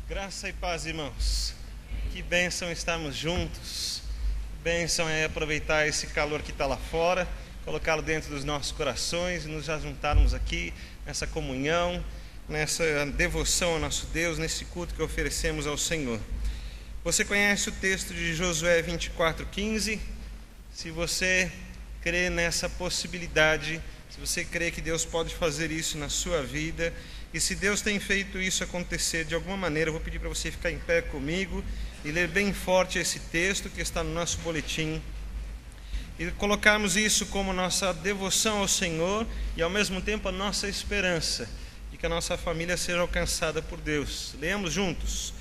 Graça e paz, irmãos. Que bênção estarmos juntos. Que bênção é aproveitar esse calor que está lá fora, colocá-lo dentro dos nossos corações e nos juntarmos aqui nessa comunhão, nessa devoção ao nosso Deus, nesse culto que oferecemos ao Senhor. Você conhece o texto de Josué 24:15? Se você crê nessa possibilidade, se você crê que Deus pode fazer isso na sua vida, e se Deus tem feito isso acontecer de alguma maneira, eu vou pedir para você ficar em pé comigo e ler bem forte esse texto que está no nosso boletim, e colocarmos isso como nossa devoção ao Senhor e ao mesmo tempo a nossa esperança de que a nossa família seja alcançada por Deus. Leamos juntos.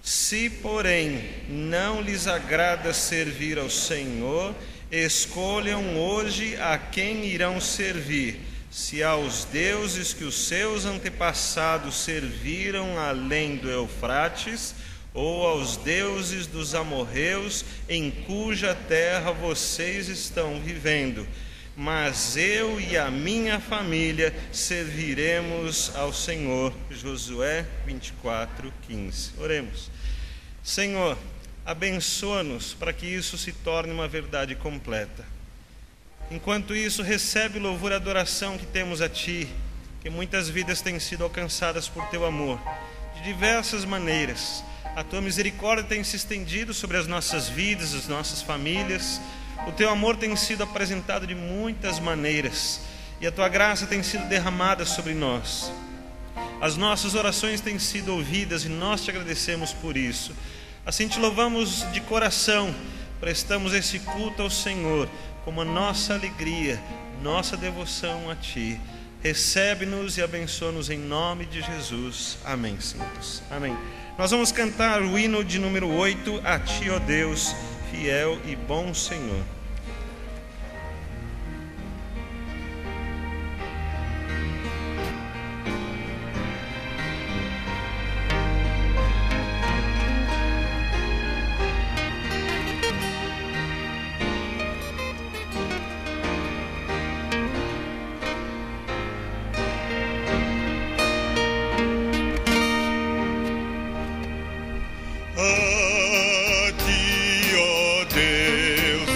Se, porém, não lhes agrada servir ao Senhor, escolham hoje a quem irão servir, se aos deuses que os seus antepassados serviram além do Eufrates, ou aos deuses dos amorreus em cuja terra vocês estão vivendo. Mas eu e a minha família serviremos ao Senhor. Josué 24:15. Oremos. Senhor, abençoa-nos para que isso se torne uma verdade completa. Enquanto isso, recebe o louvor e adoração que temos a Ti, que muitas vidas têm sido alcançadas por Teu amor, de diversas maneiras. A Tua misericórdia tem se estendido sobre as nossas vidas, as nossas famílias. O Teu amor tem sido apresentado de muitas maneiras, e a Tua graça tem sido derramada sobre nós. As nossas orações têm sido ouvidas e nós Te agradecemos por isso. Assim Te louvamos de coração, prestamos esse culto ao Senhor como a nossa alegria, nossa devoção a Ti. Recebe-nos e abençoa-nos em nome de Jesus. Amém, santos. Amém. Nós vamos cantar o hino de número 8, A Ti, ó Deus, fiel e bom Senhor. A Ti, ó Deus,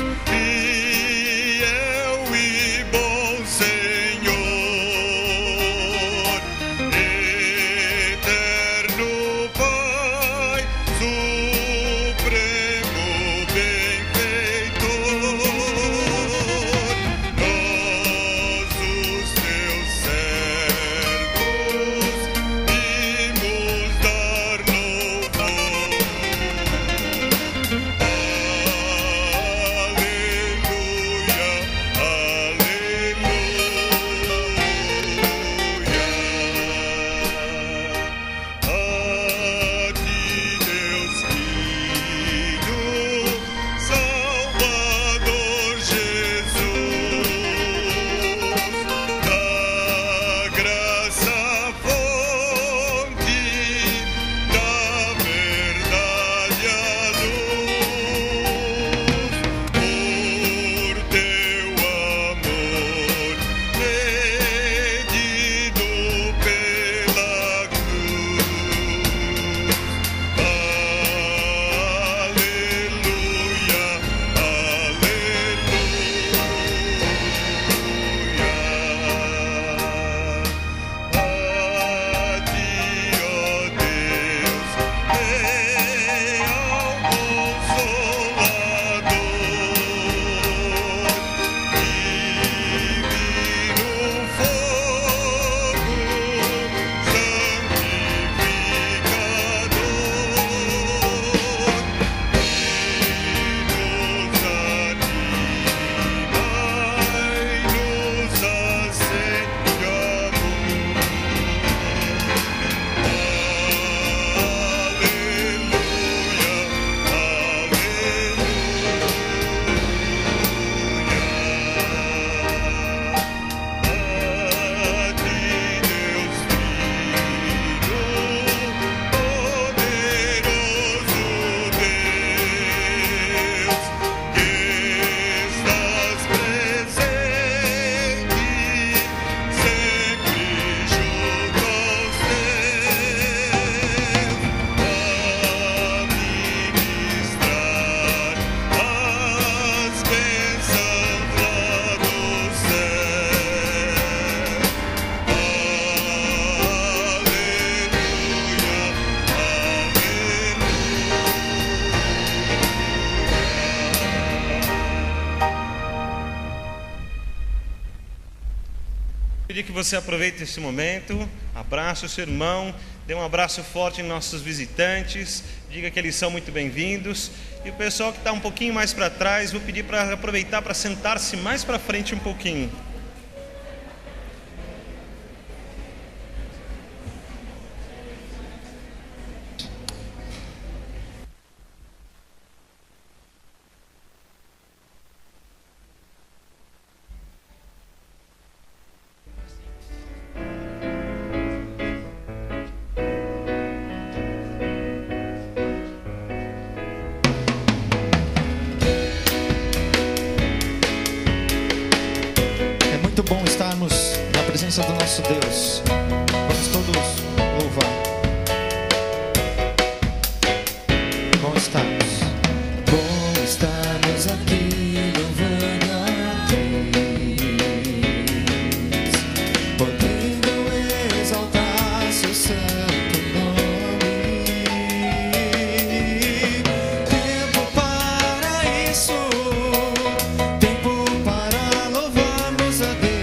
você aproveite esse momento, abrace o seu irmão, dê um abraço forte em nossos visitantes, diga que eles são muito bem-vindos. E o pessoal que está um pouquinho mais para trás, vou pedir para aproveitar para sentar-se mais para frente um pouquinho. Do nosso Deus, vamos todos louvar. Bom estarmos aqui louvando a Deus, podendo exaltar seu santo nome. Tempo para isso, tempo para louvarmos a Deus.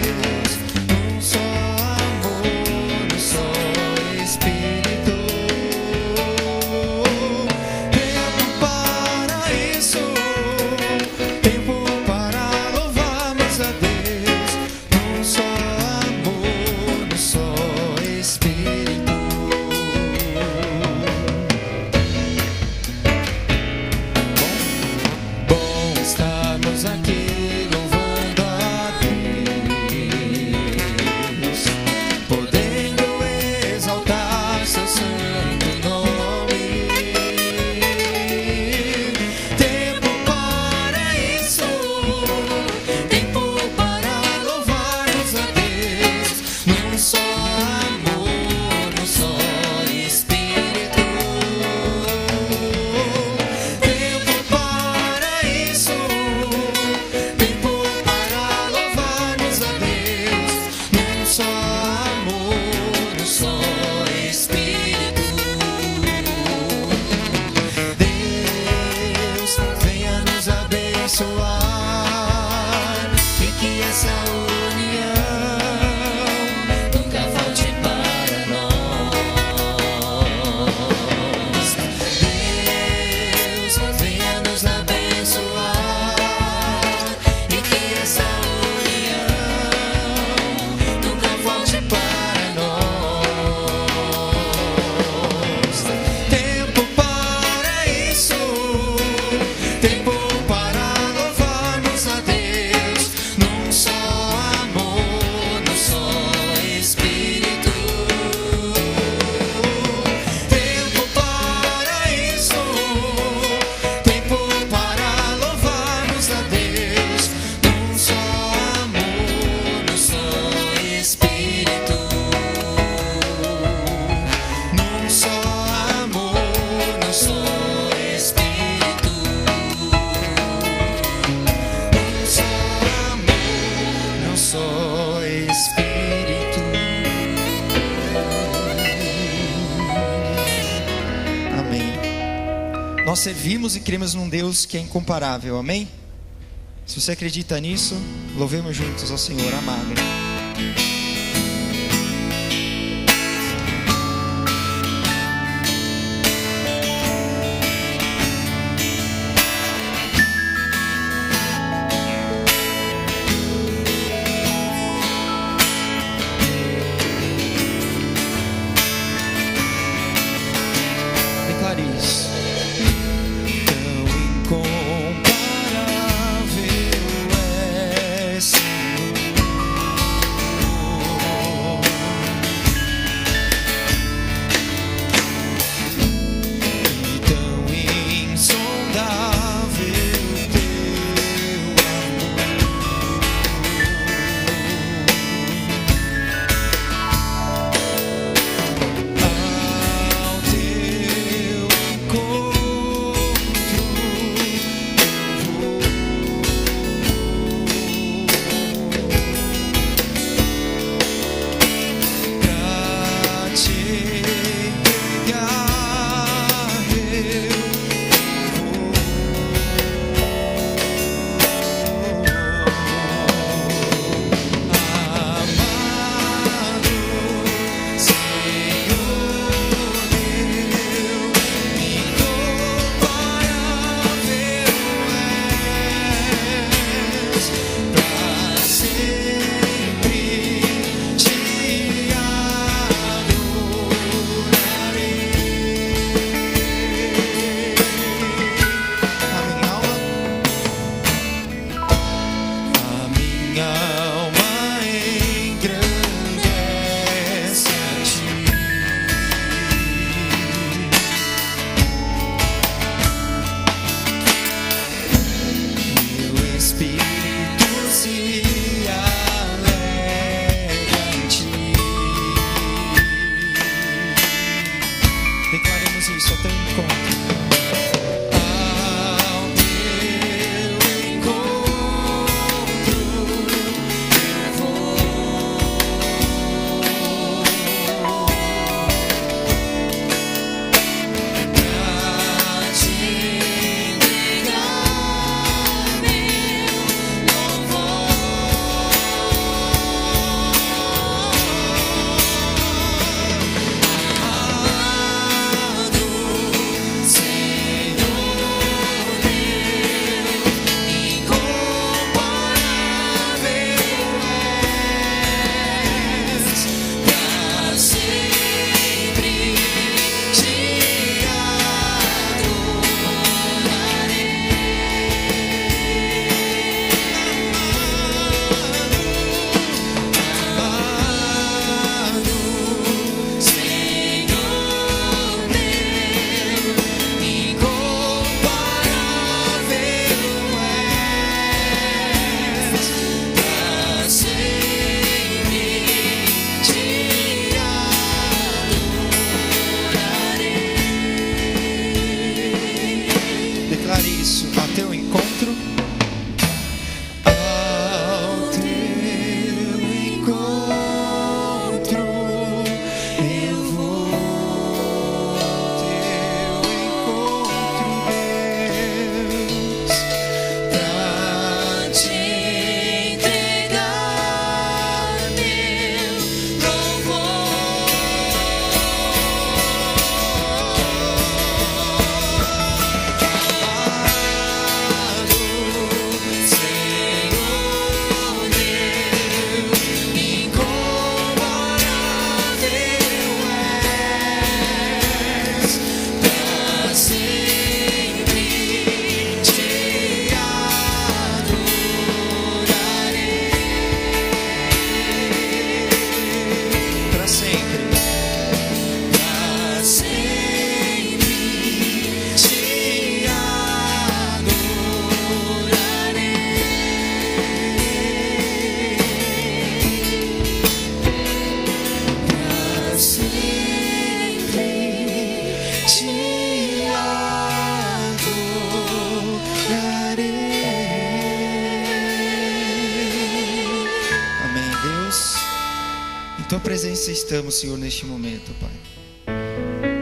Nós servimos e cremos num Deus que é incomparável, amém? Se você acredita nisso, louvemos juntos ao Senhor amado. Incomparável é Senhor. Tua presença estamos, Senhor, neste momento, Pai.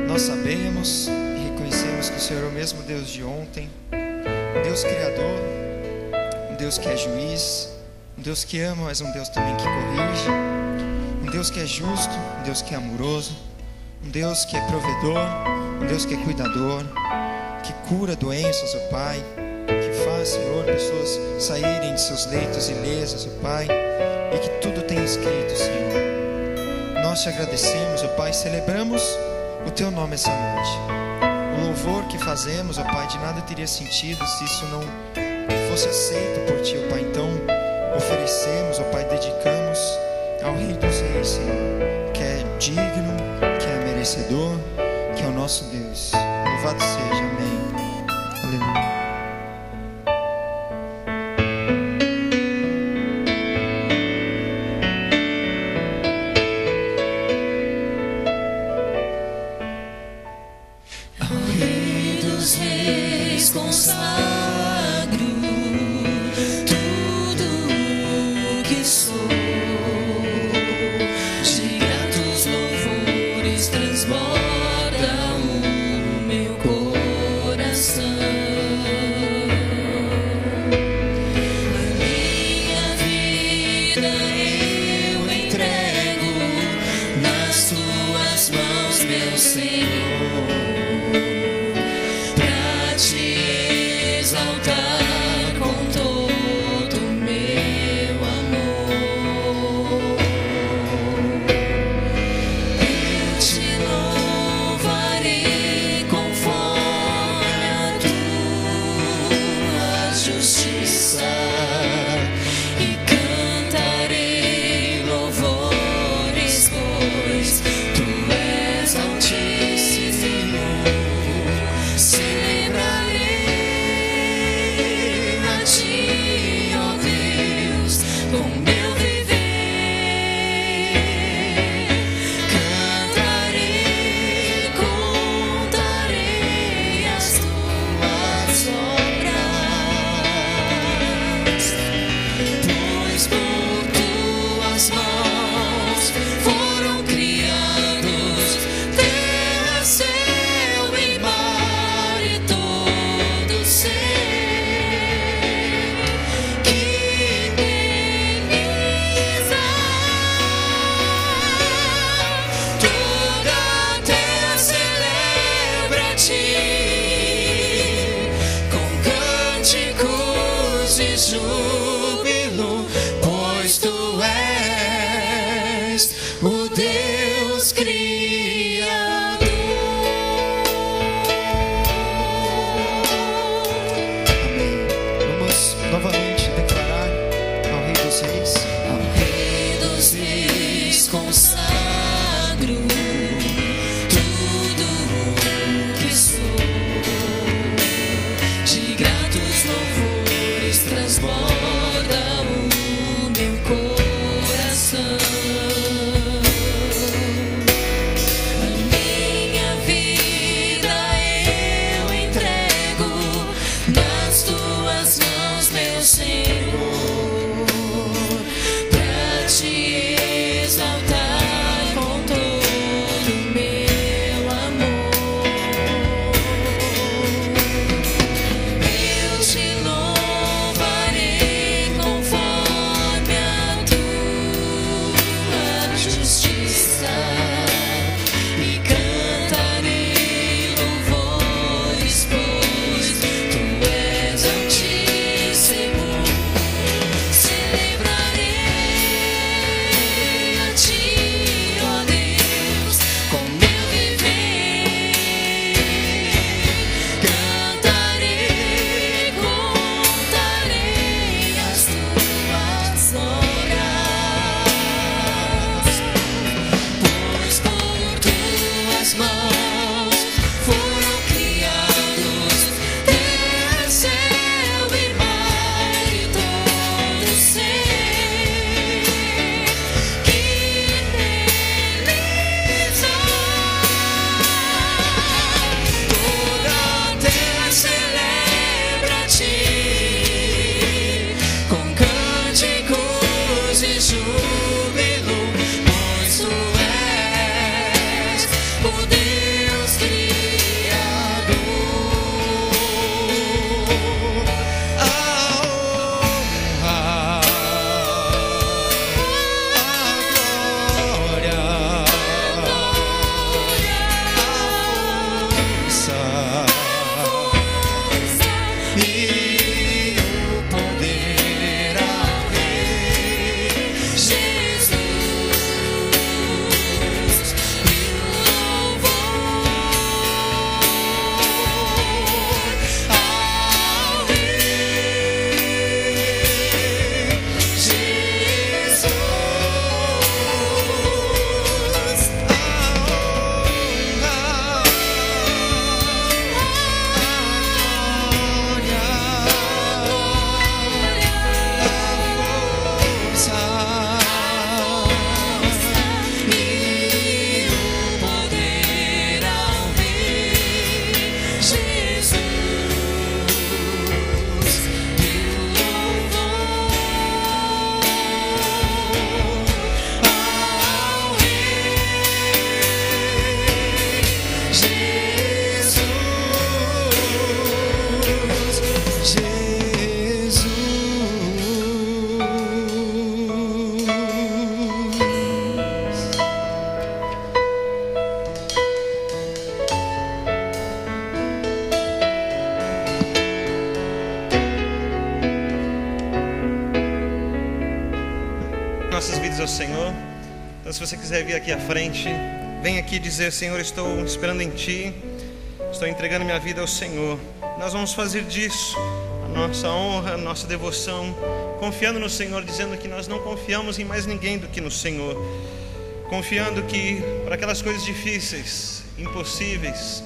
Nós sabemos e reconhecemos que o Senhor é o mesmo Deus de ontem, um Deus criador, um Deus que é juiz, um Deus que ama, mas um Deus também que corrige, um Deus que é justo, um Deus que é amoroso, um Deus que é provedor, um Deus que é cuidador, que cura doenças, ó Pai, que faz, Senhor, pessoas saírem de seus leitos ilesas, ó Pai, e que tudo tem escrito, Senhor. Nós te agradecemos, ó Pai, celebramos o Teu nome essa noite. O louvor que fazemos, ó Pai, de nada teria sentido se isso não fosse aceito por Ti, ó Pai. Então, oferecemos, ó Pai, dedicamos ao Rei dos Reis, Senhor, que é digno, que é merecedor, que é o nosso Deus. Louvado seja, amém. Aleluia. Tu és altíssimo. nossas vidas ao Senhor. Então, se você quiser vir aqui à frente, vem aqui dizer: Senhor, estou esperando em Ti, estou entregando minha vida ao Senhor. Nós vamos fazer disso a nossa honra, a nossa devoção, confiando no Senhor, dizendo que nós não confiamos em mais ninguém do que no Senhor, confiando que para aquelas coisas difíceis, impossíveis,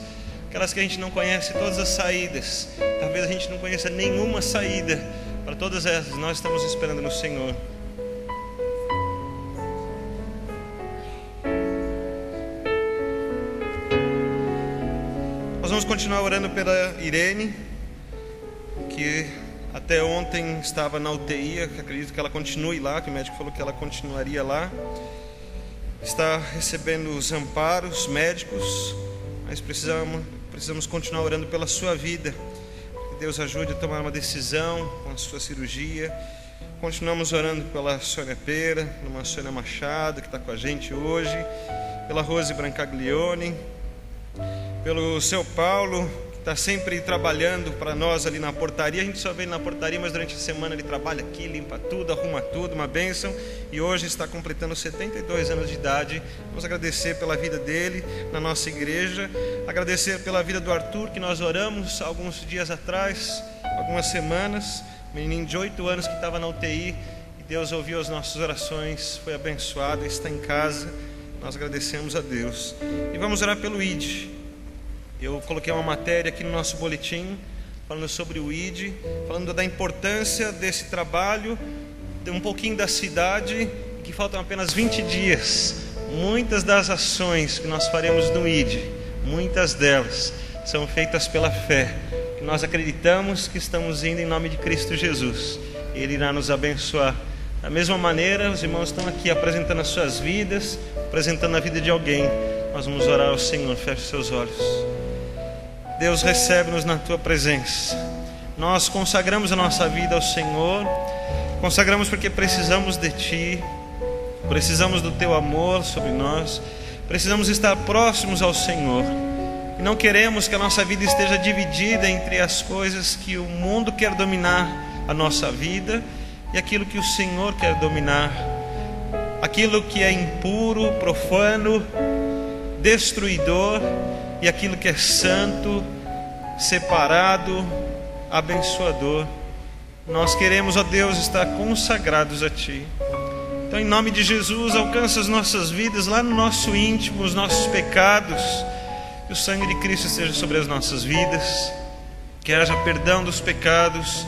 aquelas que a gente não conhece todas as saídas, talvez a gente não conheça nenhuma saída, para todas essas nós estamos esperando no Senhor. Nós vamos continuar orando pela Irene, que até ontem estava na UTI. Acredito que ela continue lá, que o médico falou que ela continuaria lá. Está recebendo os amparos médicos, mas precisamos continuar orando pela sua vida. Que Deus ajude a tomar uma decisão com a sua cirurgia. Continuamos orando pela Sônia Pera, pela Sônia Machado, que está com a gente hoje, pela Rose Brancaglione, pelo seu Paulo, que está sempre trabalhando para nós ali na portaria. A gente só vê ele na portaria, mas durante a semana ele trabalha aqui, limpa tudo, arruma tudo, uma bênção. E hoje está completando 72 anos de idade. Vamos agradecer pela vida dele na nossa igreja, agradecer pela vida do Arthur, que nós oramos alguns dias atrás, algumas semanas, menino de 8 anos que estava na UTI, e Deus ouviu as nossas orações, foi abençoado, está em casa. Nós agradecemos a Deus. E vamos orar pelo ID. Eu coloquei uma matéria aqui no nosso boletim falando sobre o ID, falando da importância desse trabalho, um pouquinho da cidade, que faltam apenas 20 dias. Muitas das ações que nós faremos no ID, muitas delas são feitas pela fé, que nós acreditamos que estamos indo em nome de Cristo Jesus. Ele irá nos abençoar. Da mesma maneira, os irmãos estão aqui apresentando as suas vidas, apresentando a vida de alguém. Nós vamos orar ao Senhor. Feche seus olhos. Deus, recebe-nos na Tua presença. Nós consagramos a nossa vida ao Senhor, consagramos porque precisamos de Ti, precisamos do Teu amor sobre nós, precisamos estar próximos ao Senhor, e não queremos que a nossa vida esteja dividida entre as coisas que o mundo quer dominar a nossa vida e aquilo que o Senhor quer dominar, aquilo que é impuro, profano, destruidor, e aquilo que é santo, separado, abençoador. Nós queremos, ó Deus, estar consagrados a Ti. Então, em nome de Jesus, alcança as nossas vidas lá no nosso íntimo, os nossos pecados. Que o sangue de Cristo esteja sobre as nossas vidas, que haja perdão dos pecados,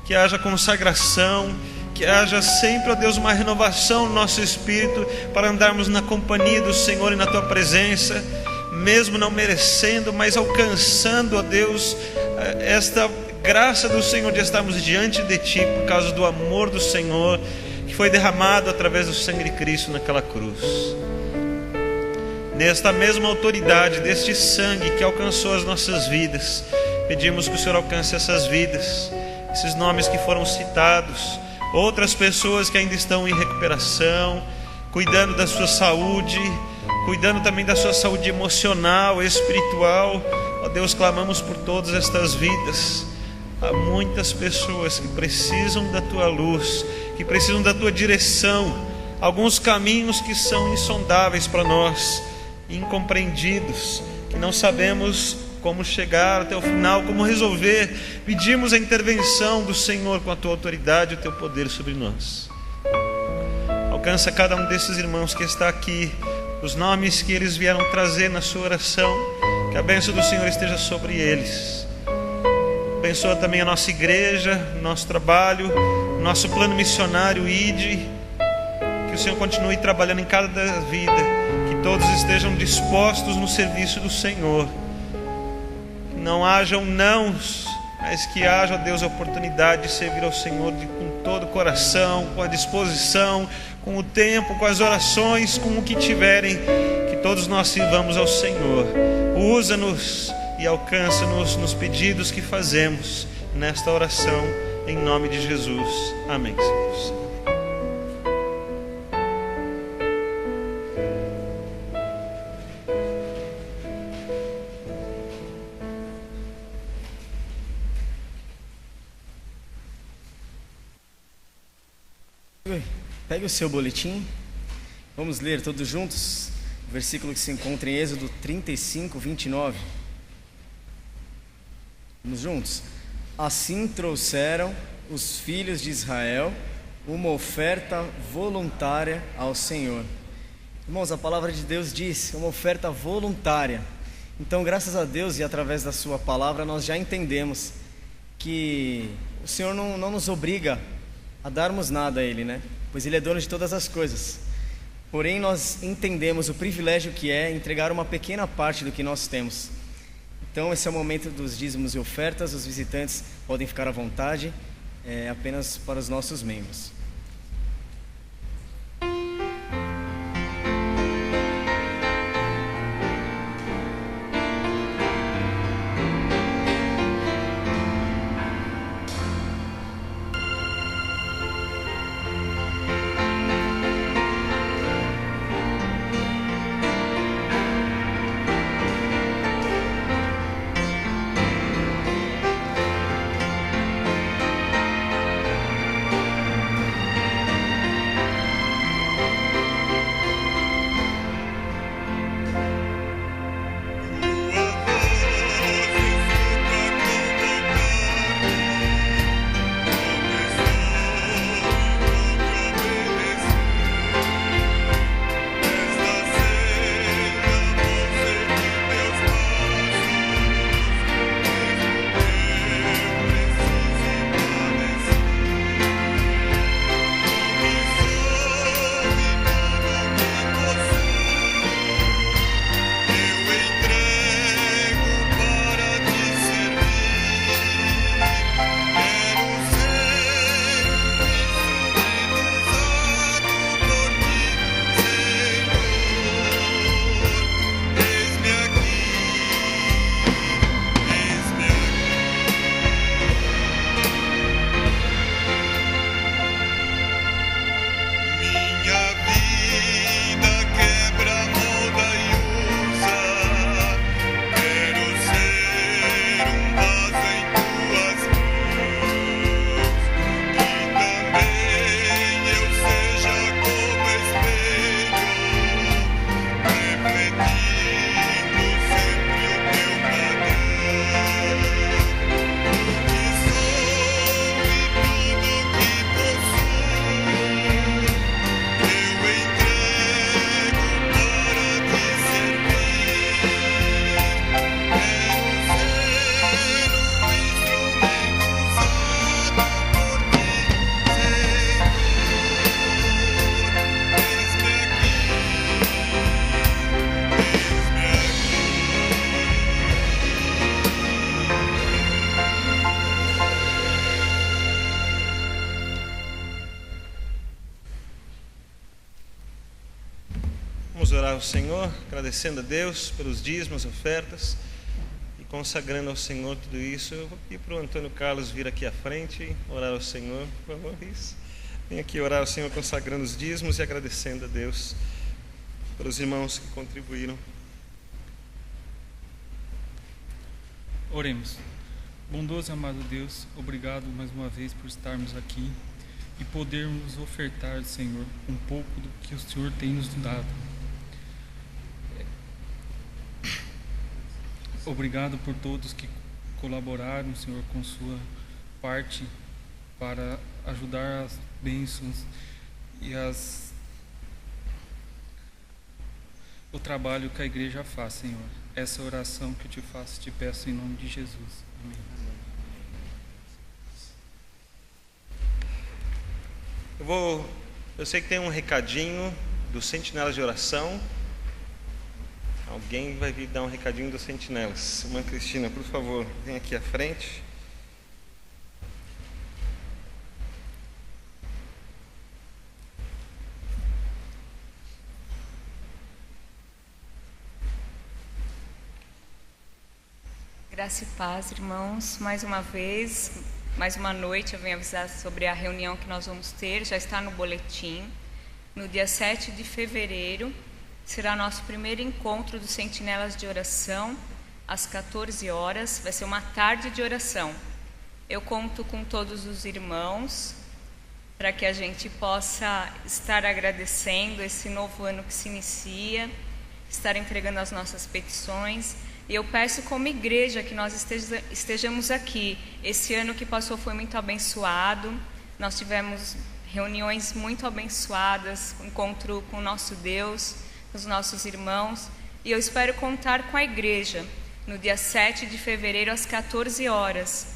que haja consagração, que haja sempre, ó Deus, uma renovação no nosso espírito para andarmos na companhia do Senhor e na Tua presença, mesmo não merecendo, mas alcançando, ó Deus, esta graça do Senhor de estarmos diante de Ti por causa do amor do Senhor que foi derramado através do sangue de Cristo naquela cruz. nesta mesma autoridade, deste sangue que alcançou as nossas vidas, pedimos que o Senhor alcance essas vidas, esses nomes que foram citados, outras pessoas que ainda estão em recuperação, cuidando da sua saúde, cuidando também da sua saúde emocional, espiritual. Ó Deus, clamamos por todas estas vidas. Há muitas pessoas que precisam da tua luz, que precisam da tua direção, alguns caminhos que são insondáveis para nós, incompreendidos, que não sabemos como chegar até o final, como resolver. Pedimos a intervenção do Senhor com a tua autoridade e o teu poder sobre nós. Alcança cada um desses irmãos que está aqui, os nomes que eles vieram trazer na sua oração, que a bênção do Senhor esteja sobre eles. Abençoa também a nossa igreja, nosso trabalho, nosso plano missionário ID, que o Senhor continue trabalhando em cada vida, que todos estejam dispostos no serviço do Senhor, que não hajam nãos, mas que haja, ó Deus, a oportunidade de servir ao Senhor com todo o coração, com a disposição, com o tempo, com as orações, com o que tiverem, que todos nós sirvamos ao Senhor. Usa-nos e alcança-nos nos pedidos que fazemos nesta oração, em nome de Jesus. Amém, Senhor. Pegue o seu boletim, vamos ler todos juntos o versículo que se encontra em Êxodo 35, 29. Vamos juntos. Assim trouxeram os filhos de Israel uma oferta voluntária ao Senhor. Irmãos, a palavra de Deus diz, uma oferta voluntária. Então, graças a Deus e através da sua palavra, nós já entendemos que o Senhor não nos obriga a darmos nada a Ele, né? Pois Ele é dono de todas as coisas. Porém, nós entendemos o privilégio que é entregar uma pequena parte do que nós temos. Então, esse é o momento dos dízimos e ofertas. Os visitantes podem ficar à vontade, apenas para os nossos membros. ao Senhor, agradecendo a Deus pelos dízimos, ofertas e consagrando ao Senhor tudo isso. Eu vou pedir para o Antônio Carlos vir aqui à frente e orar ao Senhor, por favor. Isso. Vem aqui orar ao Senhor, consagrando os dízimos e agradecendo a Deus pelos irmãos que contribuíram. Oremos. Bondoso e amado Deus, obrigado mais uma vez por estarmos aqui e podermos ofertar, Senhor, um pouco do que o Senhor tem nos dado. Obrigado por todos que colaboraram, Senhor, com sua parte para ajudar as bênçãos e o trabalho que a igreja faz, Senhor. Essa oração que eu te faço, te peço em nome de Jesus. Amém. Eu sei que tem um recadinho dos sentinelas de oração. Alguém vai vir dar um recadinho dos sentinelas. Irmã Cristina, por favor, vem aqui à frente. Graça e paz, irmãos. Mais uma vez, mais uma noite, eu venho avisar sobre a reunião que nós vamos ter. Já está no boletim. No dia 7 de fevereiro, será nosso primeiro encontro dos Sentinelas de Oração, às 14 horas. Vai ser uma tarde de oração. Eu conto com todos os irmãos para que a gente possa estar agradecendo esse novo ano que se inicia, estar entregando as nossas petições. E eu peço como igreja que nós estejamos aqui. Esse ano que passou foi muito abençoado. Nós tivemos reuniões muito abençoadas, encontro com o nosso Deus, com os nossos irmãos. E eu espero contar com a igreja no dia 7 de fevereiro às 14 horas.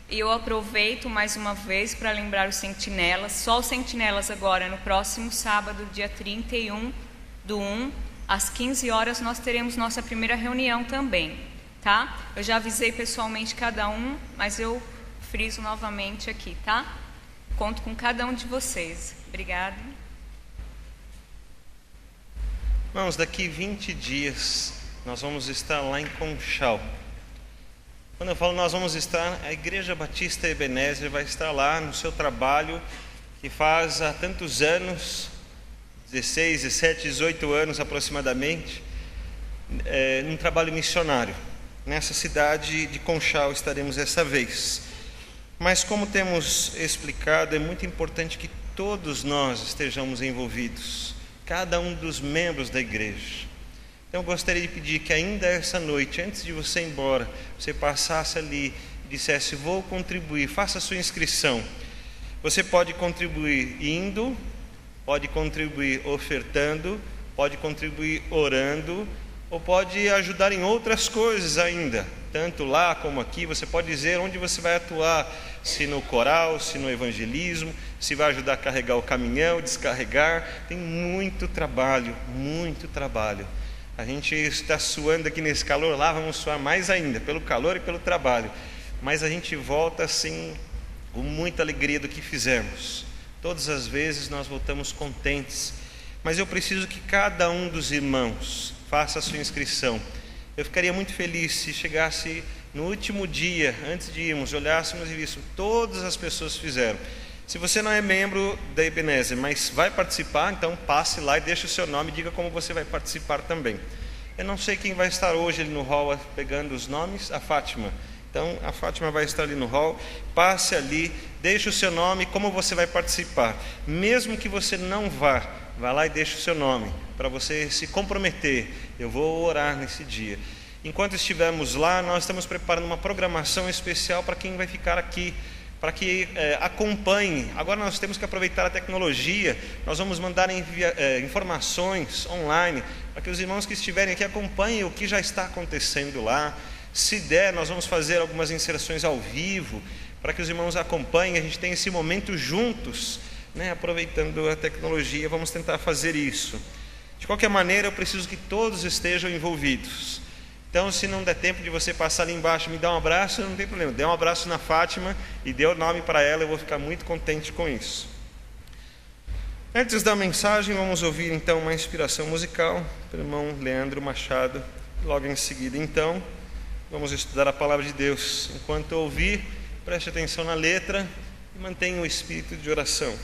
E eu aproveito mais uma vez para lembrar os sentinelas, só os sentinelas agora, no próximo sábado, dia 31/1, às 15 horas nós teremos nossa primeira reunião também, tá? Eu já avisei pessoalmente cada um, mas eu friso novamente aqui, tá? Conto com cada um de vocês. Obrigada. Irmãos, daqui 20 dias nós vamos estar lá em Conchal. Quando eu falo nós vamos estar, a Igreja Batista Ebenezer vai estar lá no seu trabalho que faz há tantos anos, 16, 17, 18 anos aproximadamente, num trabalho missionário. Nessa cidade de Conchal estaremos dessa vez. Mas como temos explicado, é muito importante que todos nós estejamos envolvidos, cada um dos membros da igreja. Então eu gostaria de pedir que ainda essa noite, antes de você ir embora, você passasse ali e dissesse: vou contribuir, faça a sua inscrição. Você pode contribuir indo, pode contribuir ofertando, pode contribuir orando, ou pode ajudar em outras coisas ainda, tanto lá como aqui. Você pode dizer onde você vai atuar, se no coral, se no evangelismo, se vai ajudar a carregar o caminhão, descarregar. Tem muito trabalho, muito trabalho. A gente está suando aqui nesse calor, lá vamos suar mais ainda, pelo calor e pelo trabalho. Mas a gente volta assim, com muita alegria do que fizemos. Todas as vezes nós voltamos contentes, mas eu preciso que cada um dos irmãos faça a sua inscrição. Eu ficaria muito feliz se chegasse no último dia, antes de irmos, olhássemos e víssemos, todas as pessoas fizeram. Se você não é membro da Ebenezer, mas vai participar, então passe lá e deixe o seu nome e diga como você vai participar também. Eu não sei quem vai estar hoje ali no hall pegando os nomes, a Fátima. Então a Fátima vai estar ali no hall, passe ali, deixe o seu nome, como você vai participar. Mesmo que você não vá lá e deixe o seu nome, para você se comprometer. Eu vou orar nesse dia. Enquanto estivermos lá, nós estamos preparando uma programação especial para quem vai ficar aqui, para que acompanhe. Agora nós temos que aproveitar a tecnologia, nós vamos mandar informações online, para que os irmãos que estiverem aqui acompanhem o que já está acontecendo lá. Se der, nós vamos fazer algumas inserções ao vivo, para que os irmãos acompanhem, a gente tem esse momento juntos, né? Aproveitando a tecnologia, vamos tentar fazer isso. De qualquer maneira, eu preciso que todos estejam envolvidos. Então, se não der tempo de você passar ali embaixo e me dar um abraço, não tem problema. Dê um abraço na Fátima e dê o nome para ela, eu vou ficar muito contente com isso. Antes da mensagem, vamos ouvir então uma inspiração musical pelo irmão Leandro Machado. Logo em seguida, então, vamos estudar a palavra de Deus. Enquanto ouvir, preste atenção na letra e mantenha o espírito de oração.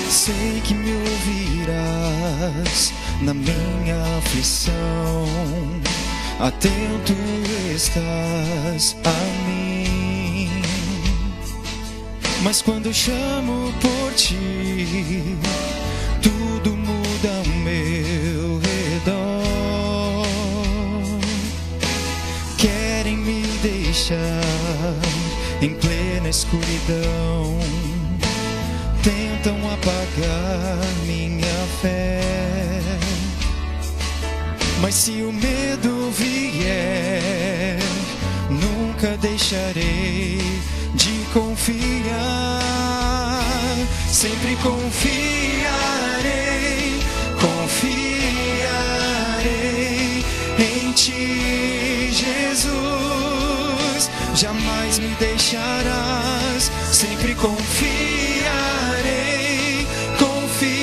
Sei que me ouvirás na minha aflição, atento estás a mim. Mas quando eu chamo por ti, tudo muda ao meu redor. Querem me deixar em plena escuridão, tentam apagar minha fé. Mas se o medo vier, nunca deixarei de confiar. Sempre confiarei, confiarei em ti, Jesus. Jamais me deixarás, sempre confiarei, confiarei,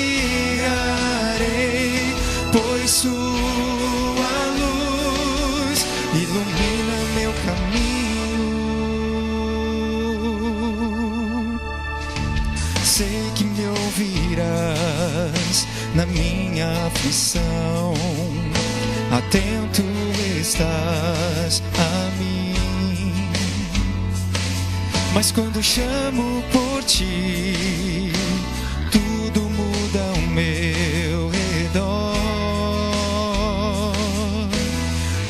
pois sua luz ilumina meu caminho. Sei que me ouvirás na minha aflição, atento estás a mim. Mas quando chamo por ti, tudo muda ao meu redor.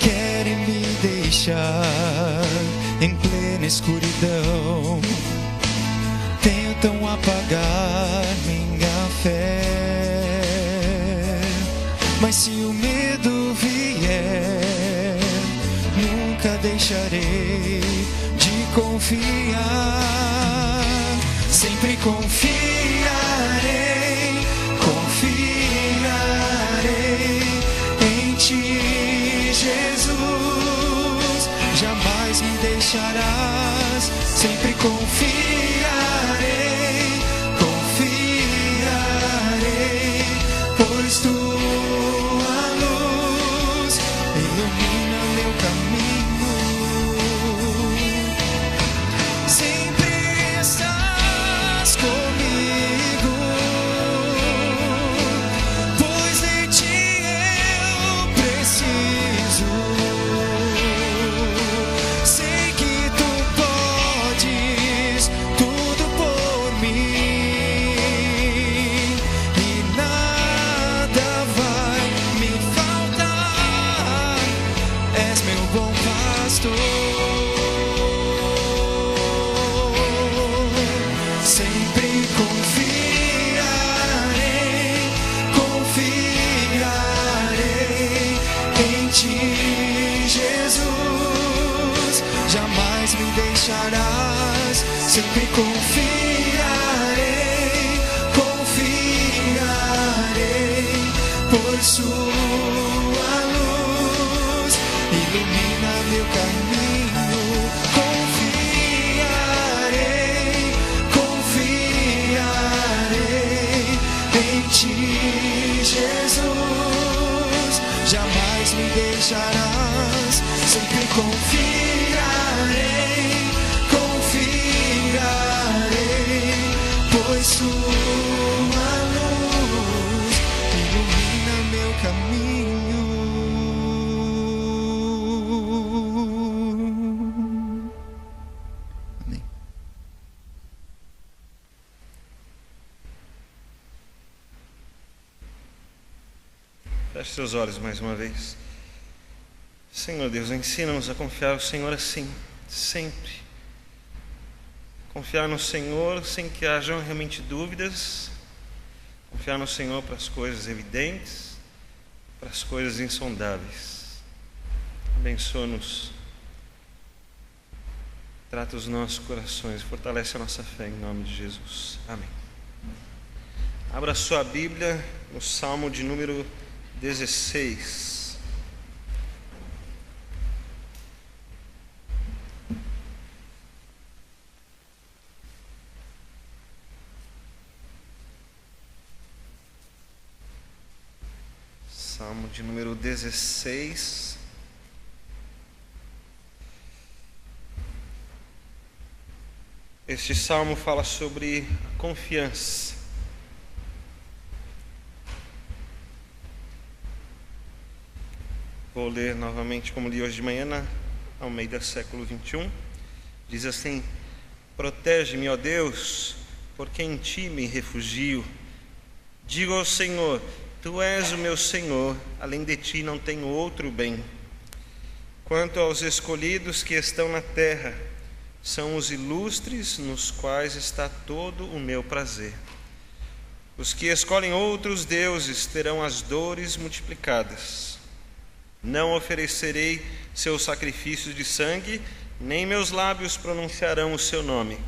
Querem me deixar em plena escuridão, tentam apagar minha fé. Mas se o medo vier, nunca deixarei de confiar. Sempre confiarei, confiarei em ti, Jesus. Jamais me deixarás, sempre confiarei, confiarei, pois tua luz ilumina meu caminho. Sempre estás comigo, pois de ti eu preciso. Sei que tu podes tudo por mim e nada vai me faltar. És meu bom pastor. Sempre confiarei, confiarei em ti, Jesus. Jamais me deixarás, sempre confiarei, confiarei, pois sua luz ilumina meu caminho. Confiarei, confiarei em ti, Jesus. Jamais me deixarás, sempre confiarei, confiarei, pois sua luz ilumina meu caminho. Amém. Feche seus olhos mais uma vez. Senhor Deus, ensina-nos a confiar no Senhor assim, sempre. Confiar no Senhor sem que hajam realmente dúvidas. Confiar no Senhor para as coisas evidentes, para as coisas insondáveis. Abençoa-nos. Trata os nossos corações, fortalece a nossa fé em nome de Jesus. Amém. Abra sua Bíblia no Salmo de número 16. Salmo de número 16. Este salmo fala sobre a confiança. Vou ler novamente como li hoje de manhã na Almeida século 21. Diz assim: protege-me, ó Deus, porque em ti me refugio. Digo ao Senhor, tu és o meu Senhor, além de ti não tenho outro bem. Quanto aos escolhidos que estão na terra, são os ilustres nos quais está todo o meu prazer. Os que escolhem outros deuses terão as dores multiplicadas. Não oferecerei seus sacrifícios de sangue, nem meus lábios pronunciarão o seu nome.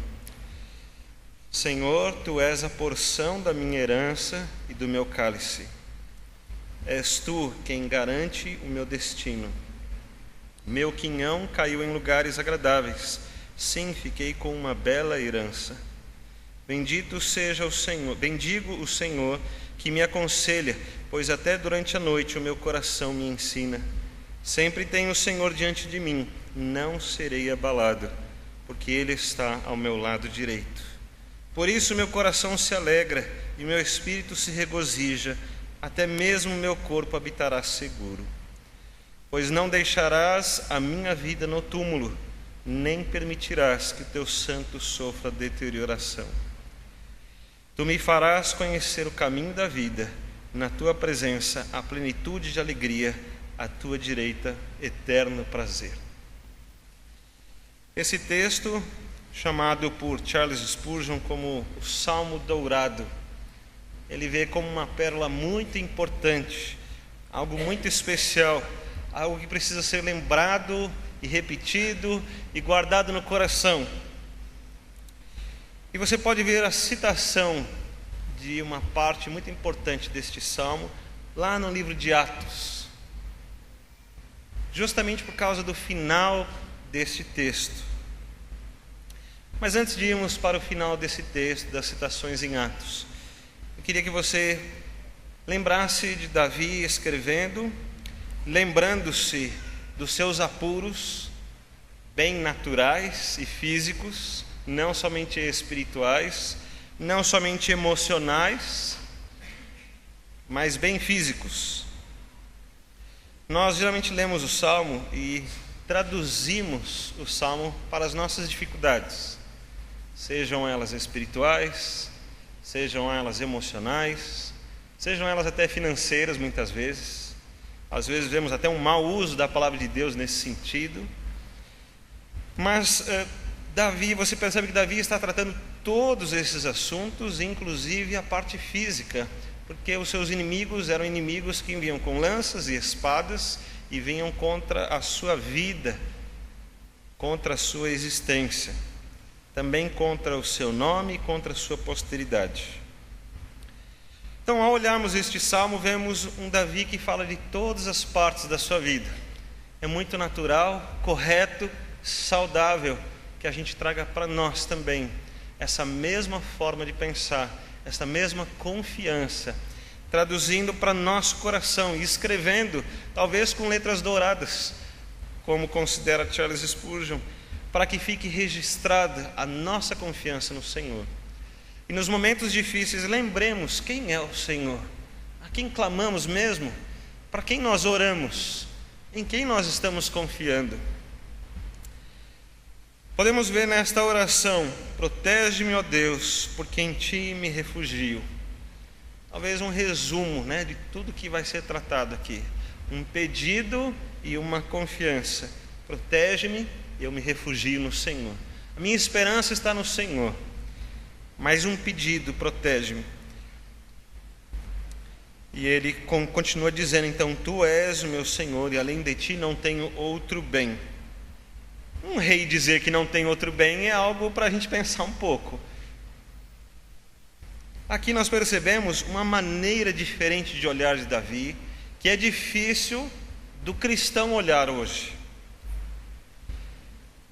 Senhor, tu és a porção da minha herança e do meu cálice. És tu quem garante o meu destino. Meu quinhão caiu em lugares agradáveis. Sim, fiquei com uma bela herança. Bendito seja o Senhor, bendigo o Senhor que me aconselha, pois até durante a noite o meu coração me ensina. Sempre tenho o Senhor diante de mim, não serei abalado, porque Ele está ao meu lado direito. Por isso meu coração se alegra e meu espírito se regozija, até mesmo meu corpo habitará seguro. Pois não deixarás a minha vida no túmulo, nem permitirás que o teu santo sofra deterioração. Tu me farás conhecer o caminho da vida, na tua presença a plenitude de alegria, à tua direita eterno prazer. Esse texto, chamado por Charles Spurgeon como o Salmo Dourado, ele vê como uma pérola muito importante, algo muito especial, algo que precisa ser lembrado e repetido e guardado no coração. E você pode ver a citação de uma parte muito importante deste salmo lá no livro de Atos, justamente por causa do final deste texto. Mas antes de irmos para o final desse texto, das citações em Atos, eu queria que você lembrasse de Davi escrevendo, lembrando-se dos seus apuros, bem naturais e físicos, não somente espirituais, não somente emocionais, mas bem físicos. Nós geralmente lemos o Salmo e traduzimos o Salmo para as nossas dificuldades, sejam elas espirituais, sejam elas emocionais, sejam elas até financeiras muitas vezes. Às vezes vemos até um mau uso da palavra de Deus nesse sentido. Mas Davi, você percebe que Davi está tratando todos esses assuntos, inclusive a parte física, porque os seus inimigos eram inimigos que vinham com lanças e espadas e vinham contra a sua vida, contra a sua existência, também contra o seu nome e contra a sua posteridade. Então, ao olharmos este salmo, vemos um Davi que fala de todas as partes da sua vida. É muito natural, correto, saudável que a gente traga para nós também essa mesma forma de pensar, essa mesma confiança, traduzindo para nosso coração e escrevendo, talvez com letras douradas, como considera Charles Spurgeon, para que fique registrada a nossa confiança no Senhor. E nos momentos difíceis, lembremos quem é o Senhor, a quem clamamos mesmo, para quem nós oramos, em quem nós estamos confiando. Podemos ver nesta oração: protege-me, ó Deus, porque em ti me refugio. Talvez um resumo, de tudo que vai ser tratado aqui. Um pedido e uma confiança. Protege-me, eu me refugio no Senhor. A minha esperança está no Senhor. Mais um pedido: protege-me. E ele continua dizendo: então, tu és o meu Senhor, e além de ti não tenho outro bem. Um rei dizer que não tem outro bem é algo para a gente pensar um pouco. Aqui nós percebemos uma maneira diferente de olhar de Davi, que é difícil do cristão olhar hoje.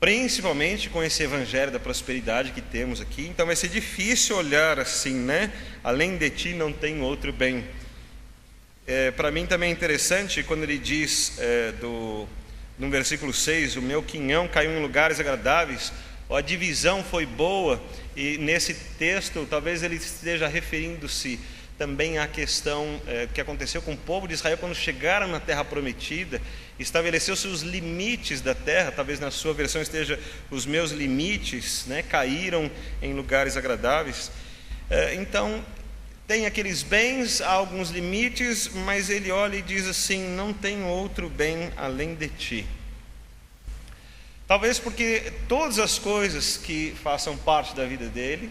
Principalmente com esse evangelho da prosperidade que temos aqui. Então vai ser difícil olhar assim, né? Além de ti não tem outro bem. Para mim também é interessante quando ele diz no versículo 6, o meu quinhão caiu em lugares agradáveis, a divisão foi boa, e nesse texto talvez ele esteja referindo-se também à questão que aconteceu com o povo de Israel quando chegaram na terra prometida. Estabeleceu-se os limites da terra, talvez na sua versão esteja os meus limites, né, caíram em lugares agradáveis. Então tem aqueles bens, há alguns limites, mas ele olha e diz assim: não tenho outro bem além de ti. Talvez porque todas as coisas que façam parte da vida dele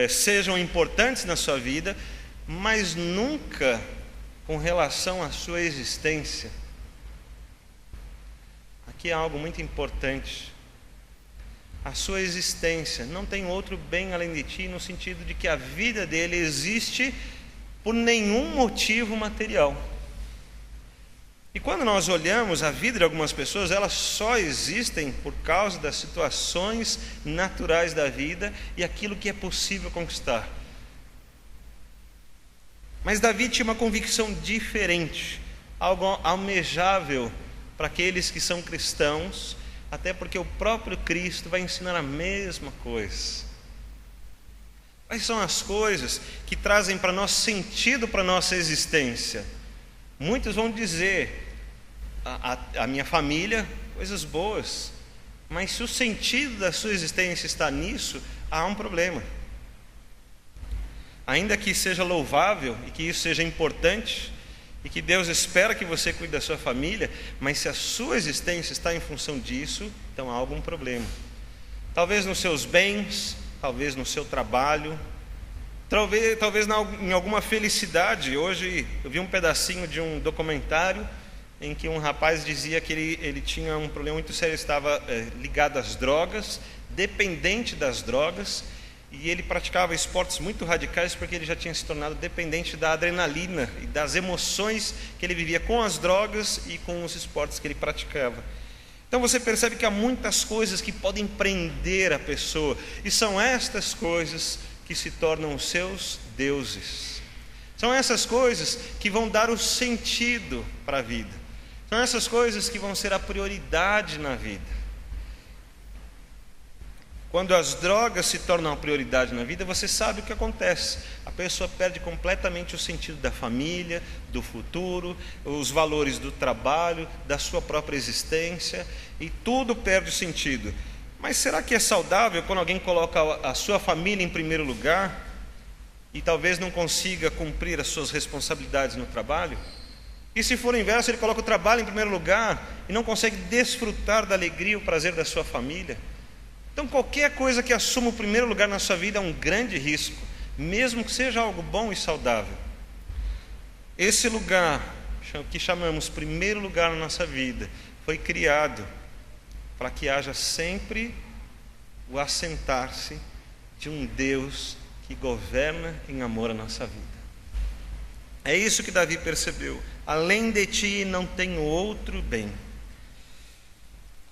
sejam importantes na sua vida, mas nunca com relação à sua existência. Aqui é algo muito importante. A sua existência, não tem outro bem além de ti, no sentido de que a vida dele existe por nenhum motivo material. E quando nós olhamos a vida de algumas pessoas, elas só existem por causa das situações naturais da vida e aquilo que é possível conquistar. Mas Davi tinha uma convicção diferente, algo almejável para aqueles que são cristãos, até porque o próprio Cristo vai ensinar a mesma coisa. Quais são as coisas que trazem para nós sentido para a nossa existência? Muitos vão dizer: a minha família, coisas boas. Mas se o sentido da sua existência está nisso, há um problema. Ainda que seja louvável e que isso seja importante, e que Deus espera que você cuide da sua família, mas se a sua existência está em função disso, então há algum problema. Talvez nos seus bens, talvez no seu trabalho, talvez em alguma felicidade. Hoje eu vi um pedacinho de um documentário em que um rapaz dizia que ele tinha um problema muito sério, estava ligado às drogas, dependente das drogas, e ele praticava esportes muito radicais porque ele já tinha se tornado dependente da adrenalina e das emoções que ele vivia com as drogas e com os esportes que ele praticava. Então você percebe que há muitas coisas que podem prender a pessoa, e são estas coisas que se tornam os seus deuses. São essas coisas que vão dar o sentido para a vida. São essas coisas que vão ser a prioridade na vida. Quando as drogas se tornam a prioridade na vida, você sabe o que acontece. A pessoa perde completamente o sentido da família, do futuro, os valores do trabalho, da sua própria existência, e tudo perde o sentido. Mas será que é saudável quando alguém coloca a sua família em primeiro lugar e talvez não consiga cumprir as suas responsabilidades no trabalho? E se for o inverso, ele coloca o trabalho em primeiro lugar e não consegue desfrutar da alegria e o prazer da sua família? Então qualquer coisa que assuma o primeiro lugar na sua vida é um grande risco, mesmo que seja algo bom e saudável. Esse lugar, que chamamos primeiro lugar na nossa vida, foi criado para que haja sempre o assentar-se de um Deus que governa em amor a nossa vida. É isso que Davi percebeu: além de ti não tenho outro bem.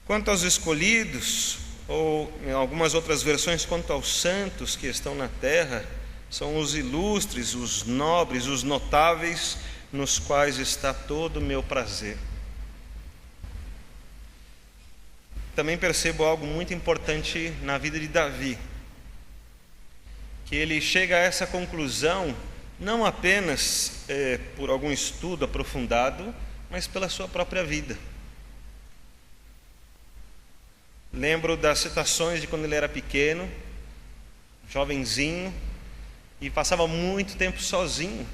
Quanto aos escolhidos, ou em algumas outras versões, quanto aos santos que estão na terra, são os ilustres, os nobres, os notáveis, nos quais está todo o meu prazer. Também percebo algo muito importante na vida de Davi, que ele chega a essa conclusão não apenas por algum estudo aprofundado, mas pela sua própria vida. Lembro das citações de quando ele era pequeno, jovenzinho, e passava muito tempo sozinho,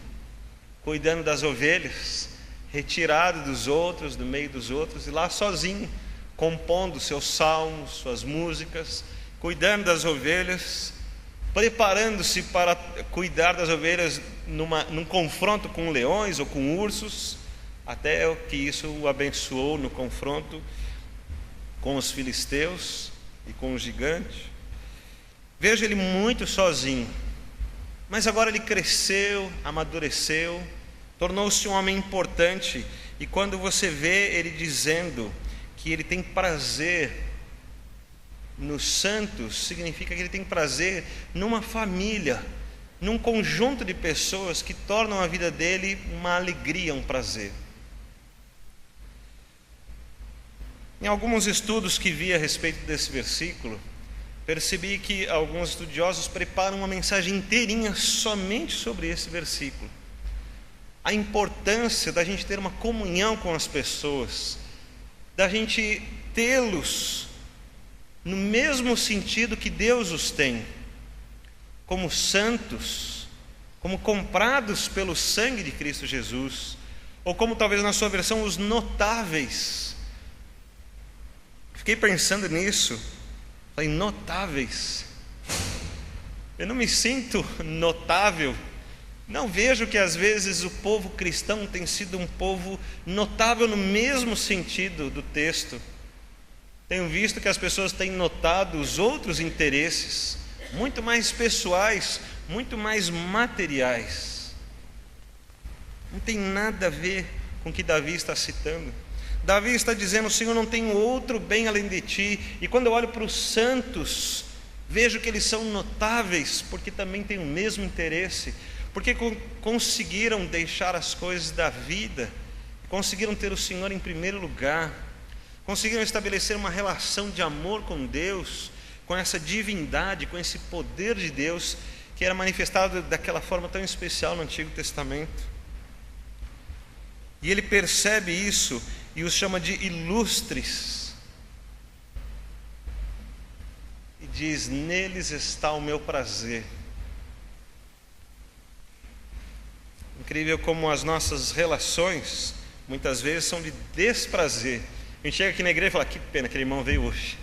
cuidando das ovelhas, retirado dos outros, do meio dos outros, e lá sozinho, compondo seus salmos, suas músicas, cuidando das ovelhas, preparando-se para cuidar das ovelhas num confronto com leões ou com ursos, até que isso o abençoou no confronto com os filisteus e com o gigante. Vejo ele muito sozinho, mas agora ele cresceu, amadureceu, tornou-se um homem importante, e quando você vê ele dizendo que ele tem prazer nos santos, significa que ele tem prazer numa família, num conjunto de pessoas que tornam a vida dele uma alegria, um prazer. Em alguns estudos que vi a respeito desse versículo, percebi que alguns estudiosos preparam uma mensagem inteirinha somente sobre esse versículo. A importância da gente ter uma comunhão com as pessoas, da gente tê-los no mesmo sentido que Deus os tem, como santos, como comprados pelo sangue de Cristo Jesus, ou como talvez na sua versão, os notáveis. Fiquei pensando nisso, falei, notáveis. Eu não me sinto notável. Não vejo que às vezes o povo cristão tem sido um povo notável no mesmo sentido do texto. Tenho visto que as pessoas têm notado os outros interesses, muito mais pessoais, muito mais materiais. Não tem nada a ver com o que Davi está citando. Davi está dizendo: Senhor, não tenho outro bem além de ti. E quando eu olho para os santos, vejo que eles são notáveis, porque também têm o mesmo interesse, porque conseguiram deixar as coisas da vida, conseguiram ter o Senhor em primeiro lugar, conseguiram estabelecer uma relação de amor com Deus, com essa divindade, com esse poder de Deus, que era manifestado daquela forma tão especial no Antigo Testamento. E ele percebe isso e os chama de ilustres, e diz: neles está o meu prazer. Incrível como as nossas relações muitas vezes são de desprazer. A gente chega aqui na igreja e fala: que pena, aquele irmão veio hoje.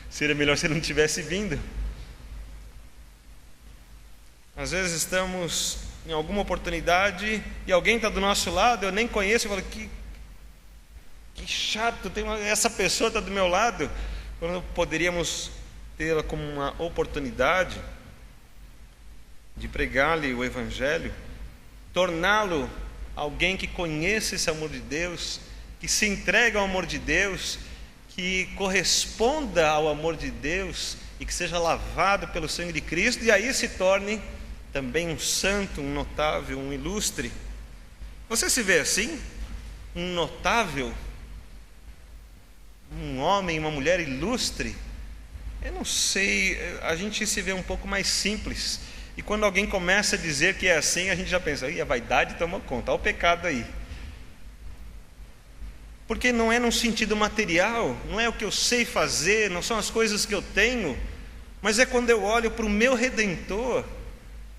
Seria melhor se ele não tivesse vindo. Às vezes estamos em alguma oportunidade e alguém está do nosso lado, eu nem conheço, e falo: que chato, essa pessoa está do meu lado, quando poderíamos tê-la como uma oportunidade de pregar-lhe o Evangelho, torná-lo alguém que conheça esse amor de Deus, que se entregue ao amor de Deus, que corresponda ao amor de Deus e que seja lavado pelo sangue de Cristo, e aí se torne também um santo, um notável, um ilustre. Você se vê assim? Um notável? Um homem, uma mulher ilustre? Eu não sei, a gente se vê um pouco mais simples. E quando alguém começa a dizer que é assim, a gente já pensa: a vaidade toma conta, olha o pecado aí. Porque não é num sentido material, não é o que eu sei fazer, não são as coisas que eu tenho, mas é quando eu olho para o meu Redentor,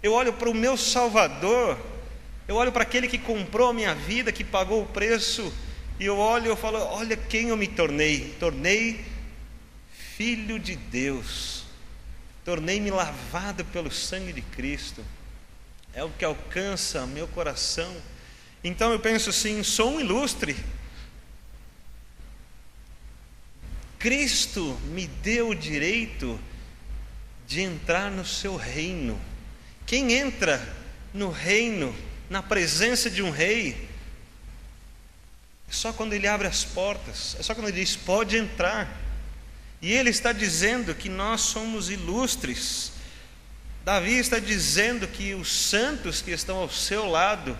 eu olho para o meu Salvador, eu olho para aquele que comprou a minha vida, que pagou o preço, e eu olho e eu falo: olha quem eu me tornei filho de Deus, tornei-me lavado pelo sangue de Cristo. É o que alcança meu coração. Então eu penso assim: sou um ilustre. Cristo me deu o direito de entrar no seu reino. Quem entra no reino, na presença de um rei, é só quando ele abre as portas, é só quando ele diz: pode entrar. E ele está dizendo que nós somos ilustres. Davi está dizendo que os santos que estão ao seu lado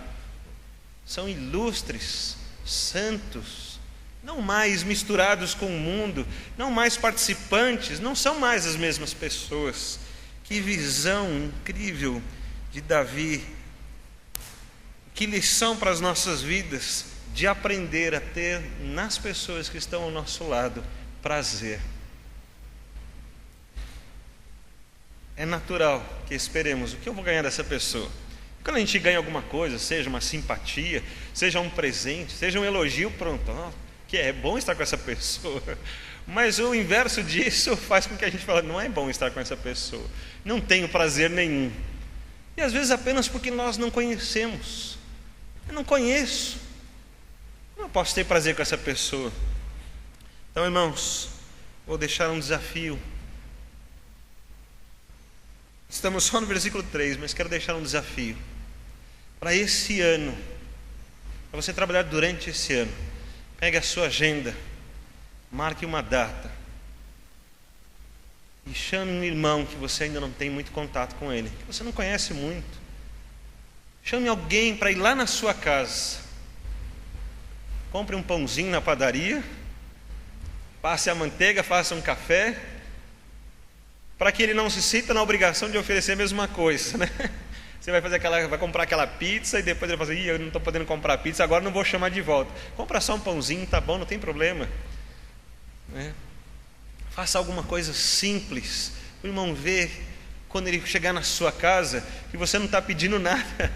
são ilustres, santos, não mais misturados com o mundo, não mais participantes, não são mais as mesmas pessoas. Que visão incrível de Davi. Que lição para as nossas vidas, de aprender a ter nas pessoas que estão ao nosso lado prazer. É natural que esperemos: o que eu vou ganhar dessa pessoa? Quando a gente ganha alguma coisa, seja uma simpatia, seja um presente, seja um elogio, pronto, que é bom estar com essa pessoa. Mas o inverso disso faz com que a gente fale, não é bom estar com essa pessoa, não tenho prazer nenhum. E às vezes apenas porque nós não conhecemos. Eu não conheço, não posso ter prazer com essa pessoa. Então, irmãos, vou deixar um desafio. Estamos só no versículo 3, mas quero deixar um desafio para esse ano, para você trabalhar durante esse ano. Pegue a sua agenda, marque uma data e chame um irmão que você ainda não tem muito contato com ele, que você não conhece muito. Chame alguém para ir lá na sua casa. Compre um pãozinho na padaria, passe a manteiga, faça um café, para que ele não se sinta na obrigação de oferecer a mesma coisa, né? Você vai comprar aquela pizza e depois ele vai fazer, eu não estou podendo comprar pizza, agora não vou chamar de volta. Compra só um pãozinho, tá bom, não tem problema, né? Faça alguma coisa simples, o irmão ver quando ele chegar na sua casa que você não está pedindo nada,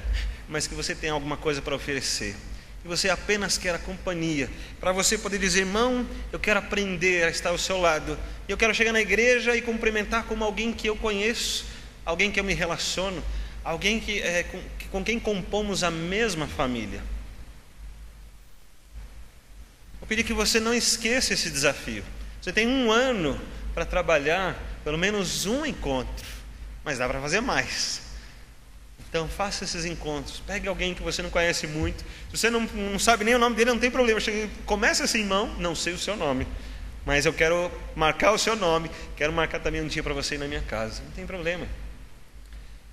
mas que você tem alguma coisa para oferecer, que você apenas quer a companhia, para você poder dizer, irmão, eu quero aprender a estar ao seu lado, eu quero chegar na igreja e cumprimentar como alguém que eu conheço, alguém que eu me relaciono, alguém com quem compomos a mesma família. Vou pedir que você não esqueça esse desafio. Você tem 1 ano para trabalhar pelo menos um encontro, mas dá para fazer mais. Então faça esses encontros, pegue alguém que você não conhece muito. Se você não sabe nem o nome dele, não tem problema. Comece assim, irmão, não sei o seu nome, mas eu quero marcar o seu nome, quero marcar também um dia para você ir na minha casa. Não tem problema.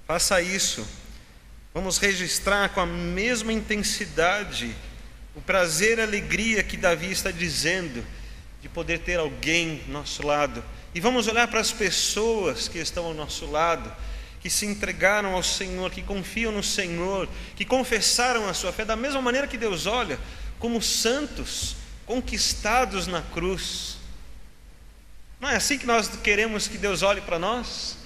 Faça isso. Vamos registrar com a mesma intensidade o prazer e a alegria que Davi está dizendo de poder ter alguém ao nosso lado. E vamos olhar para as pessoas que estão ao nosso lado, que se entregaram ao Senhor, que confiam no Senhor, que confessaram a sua fé da mesma maneira que Deus olha, como santos conquistados na cruz. Não é assim que nós queremos que Deus olhe para nós?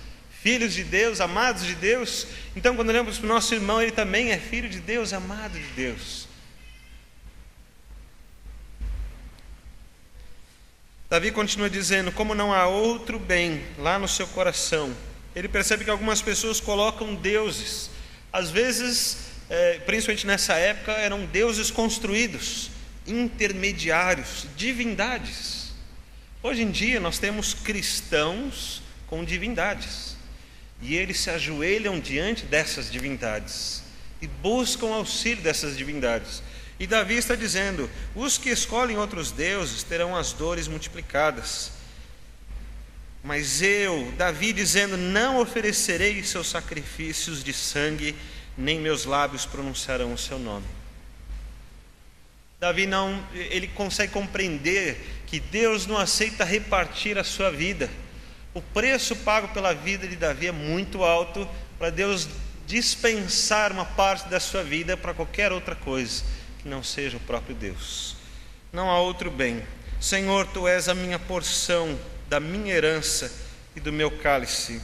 Filhos de Deus, amados de Deus. Então quando olhamos para o nosso irmão, ele também é filho de Deus, amado de Deus. Davi continua dizendo, como não há outro bem lá no seu coração. Ele percebe que algumas pessoas colocam deuses, às vezes, principalmente nessa época, eram deuses construídos, intermediários, divindades. Hoje em dia nós temos cristãos com divindades, e eles se ajoelham diante dessas divindades e buscam auxílio dessas divindades. E Davi está dizendo, os que escolhem outros deuses terão as dores multiplicadas. Mas eu, Davi dizendo, não oferecerei seus sacrifícios de sangue, nem meus lábios pronunciarão o seu nome. Davi ele consegue compreender que Deus não aceita repartir a sua vida. O preço pago pela vida de Davi é muito alto para Deus dispensar uma parte da sua vida para qualquer outra coisa que não seja o próprio Deus. Não há outro bem. Senhor, Tu és a minha porção, da minha herança e do meu cálice.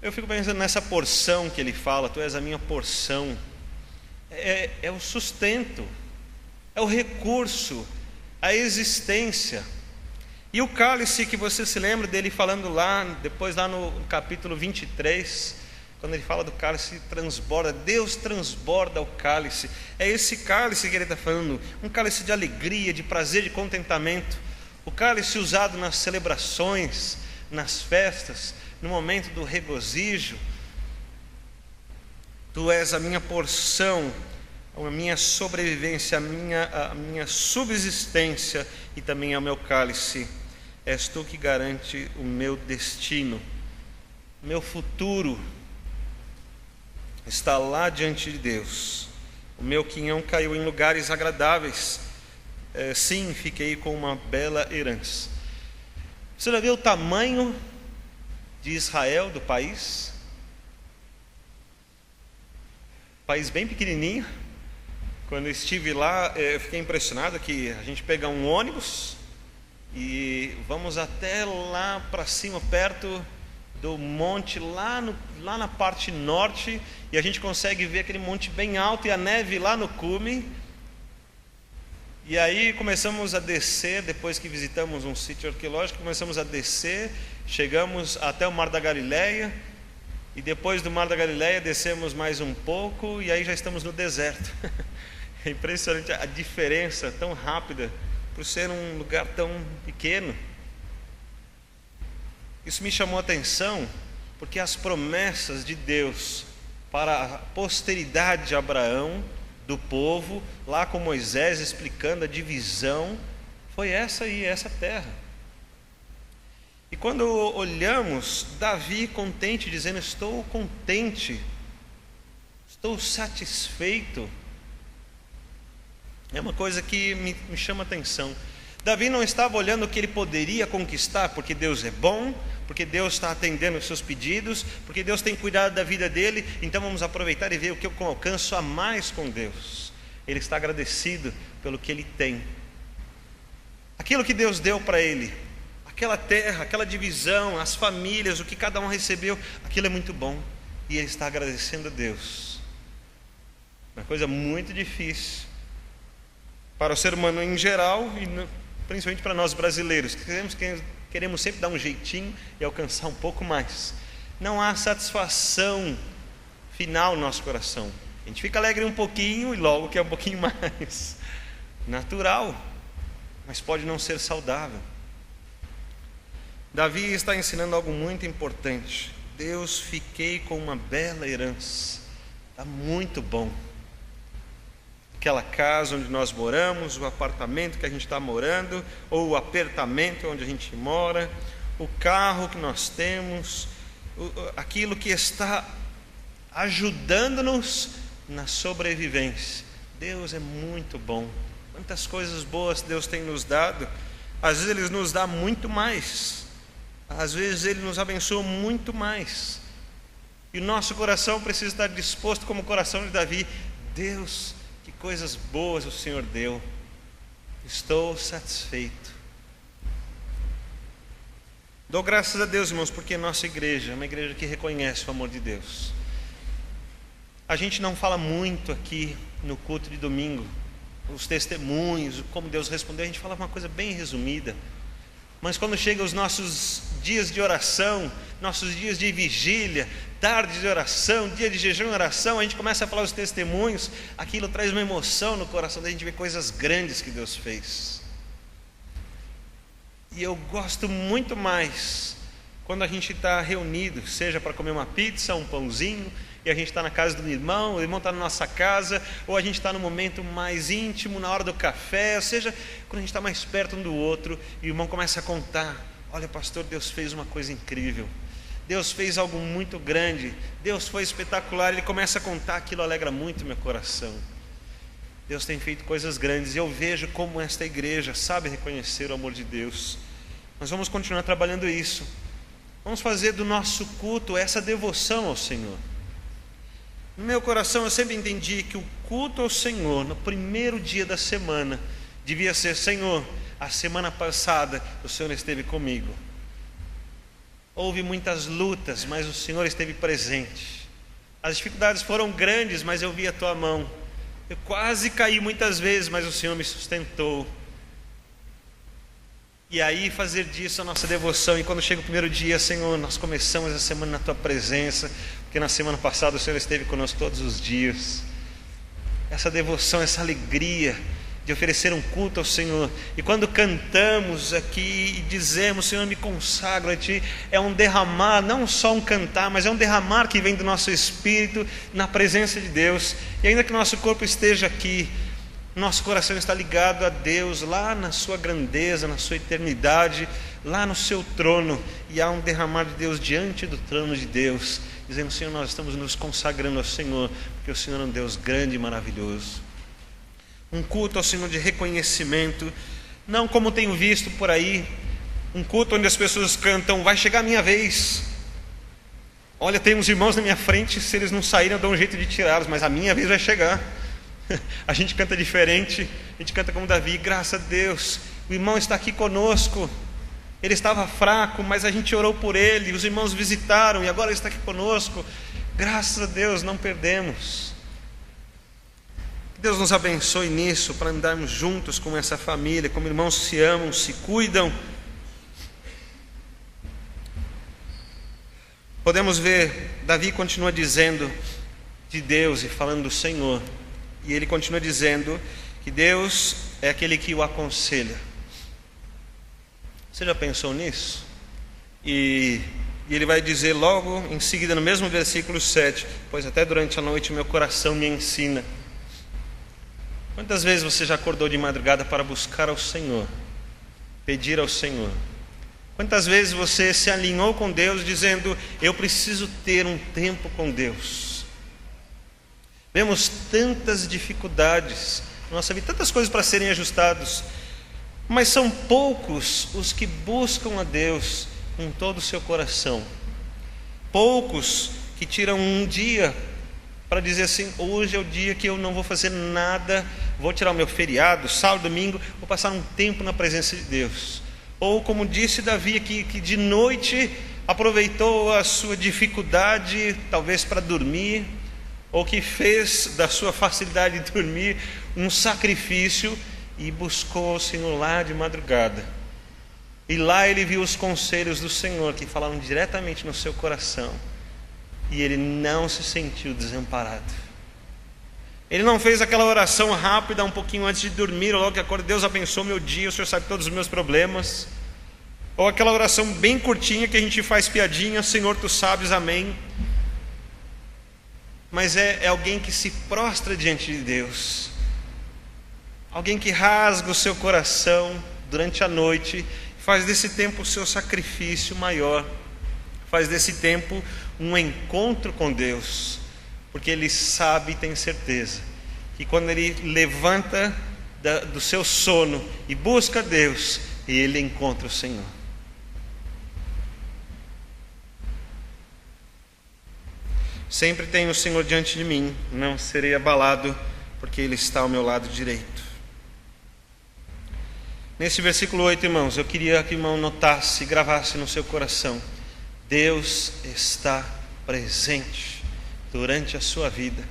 Eu fico pensando nessa porção que ele fala, Tu és a minha porção. É o sustento, é o recurso, a existência. E o cálice que você se lembra dele falando depois lá no capítulo 23, quando ele fala do cálice transborda, Deus transborda o cálice. É esse cálice que ele está falando, um cálice de alegria, de prazer, de contentamento. O cálice usado nas celebrações, nas festas, no momento do regozijo. Tu és a minha porção, a minha sobrevivência, a minha subsistência e também é o meu cálice. És Tu que garante o meu destino, o meu futuro está lá diante de Deus. O meu quinhão caiu em lugares agradáveis. Sim, fiquei com uma bela herança. Você já viu o tamanho de Israel, do país? País bem pequenininho. Quando eu estive lá, eu fiquei impressionado que a gente pega um ônibus e vamos até lá para cima, perto do monte lá na parte norte, e a gente consegue ver aquele monte bem alto e a neve lá no cume. E aí começamos a descer, depois que visitamos um sítio arqueológico, começamos a descer, chegamos até o Mar da Galileia, e depois do Mar da Galileia descemos mais um pouco, e aí já estamos no deserto. É impressionante a diferença tão rápida, por ser um lugar tão pequeno. Isso me chamou a atenção, porque as promessas de Deus para a posteridade de Abraão, do povo, lá com Moisés explicando a divisão, foi essa aí, essa terra. E quando olhamos, Davi contente, dizendo: estou contente, estou satisfeito, é uma coisa que me chama a atenção. Davi não estava olhando o que ele poderia conquistar, porque Deus é bom, porque Deus está atendendo os seus pedidos, porque Deus tem cuidado da vida dele, então vamos aproveitar e ver o que eu alcanço a mais com Deus. Ele está agradecido pelo que ele tem. Aquilo que Deus deu para ele, aquela terra, aquela divisão, as famílias, o que cada um recebeu, aquilo é muito bom, e ele está agradecendo a Deus. Uma coisa muito difícil para o ser humano em geral, e principalmente para nós brasileiros, que queremos sempre dar um jeitinho e alcançar um pouco mais. Não há satisfação final no nosso coração. A gente fica alegre um pouquinho e logo quer um pouquinho mais. Natural, mas pode não ser saudável. Davi está ensinando algo muito importante. Deus, fiquei com uma bela herança. Está muito bom. Aquela casa onde nós moramos, o apartamento que a gente está morando, ou o apertamento onde a gente mora, o carro que nós temos, aquilo que está ajudando-nos na sobrevivência. Deus é muito bom. Quantas coisas boas Deus tem nos dado. Às vezes Ele nos dá muito mais, às vezes Ele nos abençoa muito mais, e o nosso coração precisa estar disposto, como o coração de Davi: Deus, que coisas boas o Senhor deu, estou satisfeito. Dou graças a Deus, irmãos, porque a nossa igreja é uma igreja que reconhece o amor de Deus. A gente não fala muito aqui no culto de domingo, os testemunhos, como Deus respondeu, a gente fala uma coisa bem resumida. Mas quando chegam os nossos dias de oração, nossos dias de vigília, tarde de oração, dia de jejum e oração, a gente começa a falar os testemunhos, aquilo traz uma emoção no coração da gente, ver coisas grandes que Deus fez. E eu gosto muito mais quando a gente está reunido, seja para comer uma pizza, um pãozinho, e a gente está na casa do irmão, o irmão está na nossa casa, ou a gente está no momento mais íntimo, na hora do café, ou seja, quando a gente está mais perto um do outro, e o irmão começa a contar: olha, pastor, Deus fez uma coisa incrível, Deus fez algo muito grande, Deus foi espetacular. Ele começa a contar, aquilo alegra muito meu coração. Deus tem feito coisas grandes, e eu vejo como esta igreja sabe reconhecer o amor de Deus. Nós vamos continuar trabalhando isso, vamos fazer do nosso culto essa devoção ao Senhor. No meu coração eu sempre entendi que o culto ao Senhor no primeiro dia da semana devia ser: Senhor, a semana passada o Senhor esteve comigo, houve muitas lutas, mas o Senhor esteve presente, as dificuldades foram grandes, mas eu vi a tua mão, eu quase caí muitas vezes, mas o Senhor me sustentou. E aí fazer disso a nossa devoção, e quando chega o primeiro dia: Senhor, nós começamos a semana na tua presença, porque na semana passada o Senhor esteve conosco todos os dias. Essa devoção, essa alegria de oferecer um culto ao Senhor, e quando cantamos aqui e dizemos: Senhor, me consagro a Ti, é um derramar, não só um cantar, mas é um derramar que vem do nosso espírito na presença de Deus. E ainda que nosso corpo esteja aqui, nosso coração está ligado a Deus, lá na sua grandeza, na sua eternidade, lá no seu trono, e há um derramar de Deus diante do trono de Deus, dizendo: Senhor, nós estamos nos consagrando ao Senhor, porque o Senhor é um Deus grande e maravilhoso. Um culto ao Senhor de reconhecimento, não como tenho visto por aí, um culto onde as pessoas cantam: vai chegar a minha vez, olha, tem uns irmãos na minha frente, se eles não saírem eu dou um jeito de tirá-los, mas a minha vez vai chegar. A gente canta diferente, a gente canta como Davi: graças a Deus, o irmão está aqui conosco, Ele estava fraco, mas a gente orou por ele, os irmãos visitaram e agora ele está aqui conosco. Graças a Deus, não perdemos. Que Deus nos abençoe nisso, para andarmos juntos com essa família, como irmãos se amam, se cuidam. Podemos ver, Davi continua dizendo de Deus e falando do Senhor. E ele continua dizendo que Deus é aquele que o aconselha. Você já pensou nisso? E ele vai dizer logo em seguida, no mesmo versículo 7, pois até durante a noite meu coração me ensina. Quantas vezes você já acordou de madrugada para buscar ao Senhor, pedir ao Senhor? Quantas vezes você se alinhou com Deus dizendo, eu preciso ter um tempo com Deus? Vemos tantas dificuldades na nossa vida, tantas coisas para serem ajustadas, mas são poucos os que buscam a Deus com todo o seu coração. Poucos que tiram um dia para dizer assim, hoje é o dia que eu não vou fazer nada, vou tirar o meu feriado, sábado, domingo, vou passar um tempo na presença de Deus. Ou como disse Davi aqui, que de noite aproveitou a sua dificuldade, talvez para dormir, ou que fez da sua facilidade de dormir um sacrifício e buscou o Senhor lá de madrugada. E lá ele viu os conselhos do Senhor que falaram diretamente no seu coração. E ele não se sentiu desamparado. Ele não fez aquela oração rápida um pouquinho antes de dormir, logo que acorda, Deus abençoe meu dia, o Senhor sabe todos os meus problemas. Ou aquela oração bem curtinha que a gente faz piadinha, Senhor, tu sabes, amém. Mas é alguém que se prostra diante de Deus. Alguém que rasga o seu coração durante a noite, faz desse tempo o seu sacrifício maior, faz desse tempo um encontro com Deus, porque ele sabe e tem certeza que quando ele levanta do seu sono e busca Deus, ele encontra o Senhor. Sempre tenho o Senhor diante de mim, não serei abalado, porque Ele está ao meu lado direito. Nesse versículo 8, irmãos, eu queria que o irmão notasse, gravasse no seu coração: Deus está presente durante a sua vida.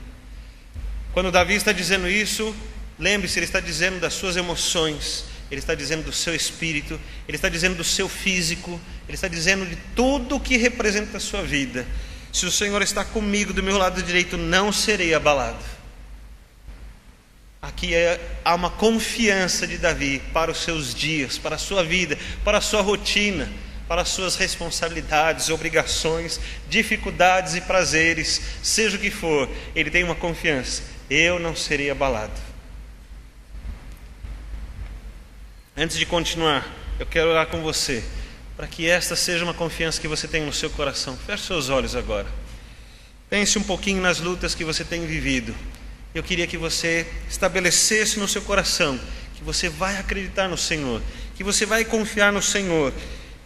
Quando Davi está dizendo isso, lembre-se, ele está dizendo das suas emoções, ele está dizendo do seu espírito, ele está dizendo do seu físico, ele está dizendo de tudo o que representa a sua vida. Se o Senhor está comigo do meu lado direito, não serei abalado. Aqui há uma confiança de Davi para os seus dias, para a sua vida, para a sua rotina, para as suas responsabilidades, obrigações, dificuldades e prazeres, seja o que for, ele tem uma confiança: eu não serei abalado. Antes de continuar, eu quero orar com você, para que esta seja uma confiança que você tem no seu coração. Feche seus olhos agora. Pense um pouquinho nas lutas que você tem vivido. Eu queria que você estabelecesse no seu coração que você vai acreditar no Senhor, que você vai confiar no Senhor,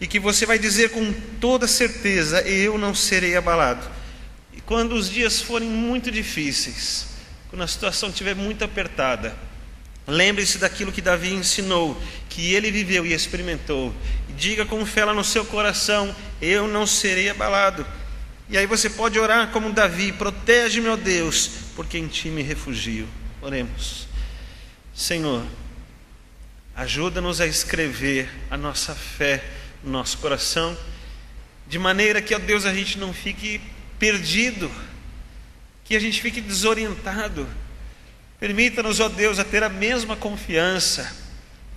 e que você vai dizer com toda certeza: eu não serei abalado. E quando os dias forem muito difíceis, quando a situação estiver muito apertada, lembre-se daquilo que Davi ensinou, que ele viveu e experimentou, e diga com fé lá no seu coração: eu não serei abalado. E aí você pode orar como Davi: protege-me, ó Deus, porque em ti me refugio. Oremos. Senhor, ajuda-nos a escrever a nossa fé no nosso coração, de maneira que, ó Deus, a gente não fique perdido, que a gente fique desorientado. Permita-nos, ó Deus, a ter a mesma confiança,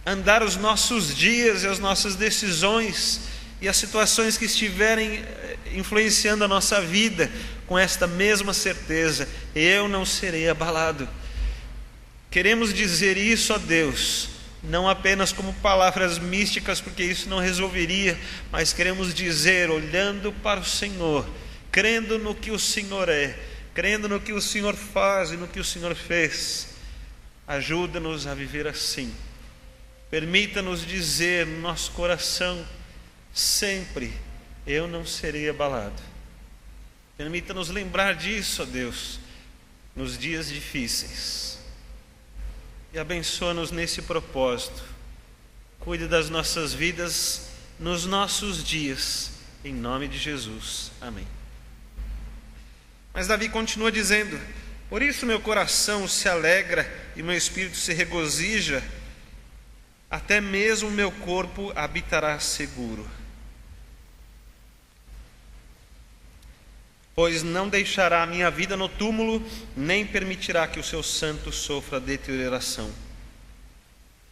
andar os nossos dias e as nossas decisões e as situações que estiverem influenciando a nossa vida com esta mesma certeza: eu não serei abalado. Queremos dizer isso, ó Deus, não apenas como palavras místicas, porque isso não resolveria, mas queremos dizer olhando para o Senhor, crendo no que o Senhor é, crendo no que o Senhor faz e no que o Senhor fez. Ajuda-nos a viver assim. Permita-nos dizer no nosso coração sempre: eu não serei abalado. Permita-nos lembrar disso, ó Deus, nos dias difíceis. E abençoa-nos nesse propósito. Cuide das nossas vidas nos nossos dias, em nome de Jesus. Amém. Mas Davi continua dizendo: por isso meu coração se alegra e meu espírito se regozija, até mesmo meu corpo habitará seguro. Pois não deixará a minha vida no túmulo, nem permitirá que o seu santo sofra deterioração.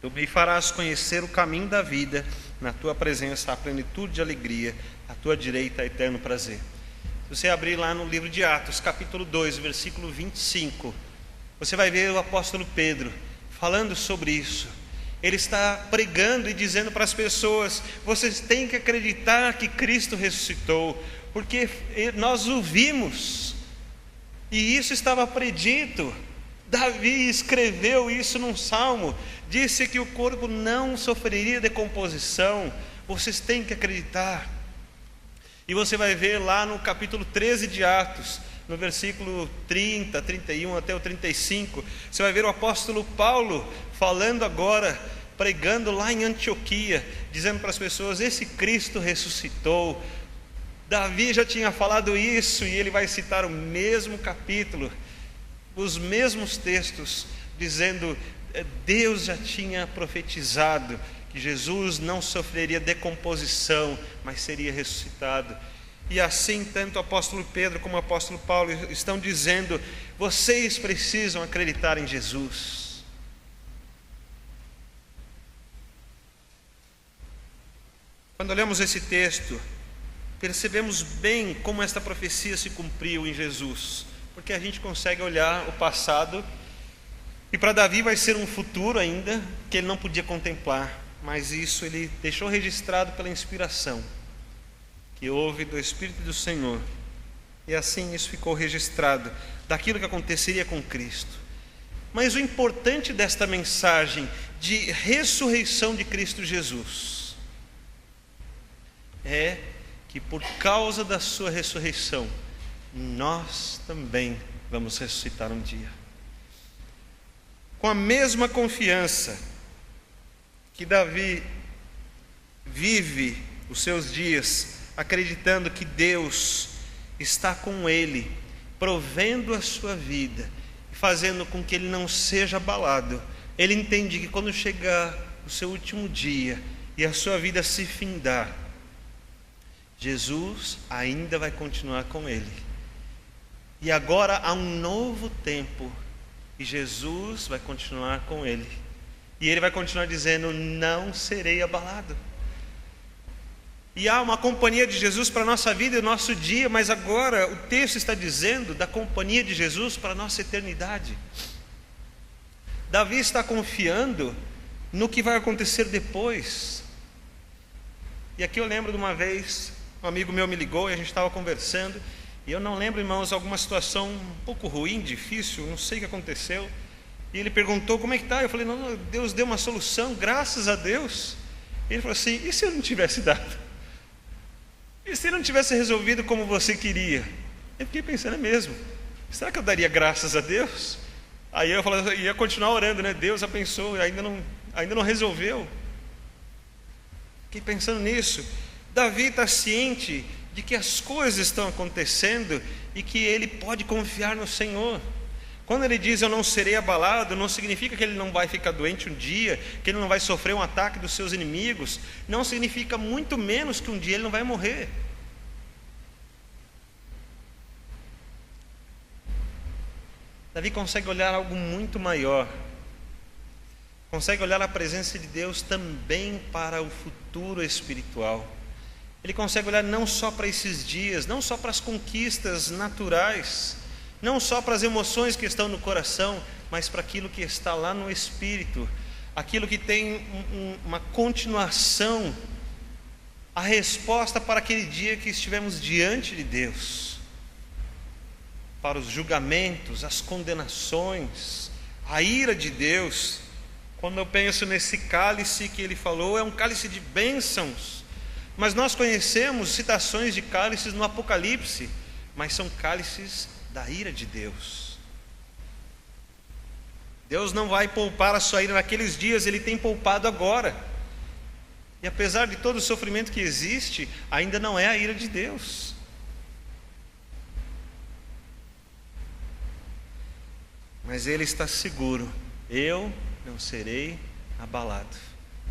Tu me farás conhecer o caminho da vida, na tua presença há plenitude de alegria, à tua direita há eterno prazer. Se você abrir lá no livro de Atos, capítulo 2, versículo 25, você vai ver o apóstolo Pedro falando sobre isso. Ele está pregando e dizendo para as pessoas: vocês têm que acreditar que Cristo ressuscitou, porque nós o vimos, e isso estava predito. Davi escreveu isso num salmo, disse que o corpo não sofreria decomposição. Vocês têm que acreditar. E você vai ver lá no capítulo 13 de Atos, no versículo 30, 31 até o 35, você vai ver o apóstolo Paulo falando agora, pregando lá em Antioquia, dizendo para as pessoas: esse Cristo ressuscitou. Davi já tinha falado isso, e ele vai citar o mesmo capítulo, os mesmos textos, dizendo: Deus já tinha profetizado que Jesus não sofreria decomposição, mas seria ressuscitado. E assim, tanto o apóstolo Pedro como o apóstolo Paulo estão dizendo: vocês precisam acreditar em Jesus. Quando olhamos esse texto, percebemos bem como esta profecia se cumpriu em Jesus, porque a gente consegue olhar o passado, e para Davi vai ser um futuro ainda que ele não podia contemplar, mas isso ele deixou registrado pela inspiração que houve do Espírito do Senhor, e assim isso ficou registrado daquilo que aconteceria com Cristo. Mas o importante desta mensagem de ressurreição de Cristo Jesus é que por causa da sua ressurreição, nós também vamos ressuscitar um dia. Com a mesma confiança que Davi vive os seus dias, acreditando que Deus está com ele, provendo a sua vida e fazendo com que ele não seja abalado, ele entende que quando chegar o seu último dia e a sua vida se findar, Jesus ainda vai continuar com ele. E agora há um novo tempo, e Jesus vai continuar com ele. E ele vai continuar dizendo: não serei abalado. E há uma companhia de Jesus para a nossa vida e o nosso dia, mas agora o texto está dizendo da companhia de Jesus para a nossa eternidade. Davi está confiando no que vai acontecer depois. E aqui eu lembro de uma vez, um amigo meu me ligou e a gente estava conversando, e eu não lembro, irmãos, alguma situação um pouco ruim, difícil, não sei o que aconteceu, e ele perguntou: como é que está? Eu falei: não, Deus deu uma solução, graças a Deus. Ele falou assim: e se eu não tivesse dado? E se ele não tivesse resolvido como você queria? Eu fiquei pensando: é mesmo, será que eu daria graças a Deus? Aí eu falei, ia continuar orando, né? Deus abençoe, ainda não resolveu. Fiquei pensando nisso. Davi está ciente de que as coisas estão acontecendo e que ele pode confiar no Senhor. Quando ele diz: eu não serei abalado, não significa que ele não vai ficar doente um dia, que ele não vai sofrer um ataque dos seus inimigos, não significa muito menos que um dia ele não vai morrer. Davi consegue olhar algo muito maior, consegue olhar a presença de Deus também para o futuro espiritual. Ele consegue olhar não só para esses dias, não só para as conquistas naturais, não só para as emoções que estão no coração, mas para aquilo que está lá no espírito, aquilo que tem uma continuação, a resposta para aquele dia que estivemos diante de Deus, para os julgamentos, as condenações, a ira de Deus. Quando eu penso nesse cálice que ele falou, é um cálice de bênçãos, mas nós conhecemos citações de cálices no Apocalipse, mas são cálices da ira de Deus. Deus não vai poupar a sua ira naqueles dias, Ele tem poupado agora. E apesar de todo o sofrimento que existe, ainda não é a ira de Deus. Mas ele está seguro: eu não serei abalado.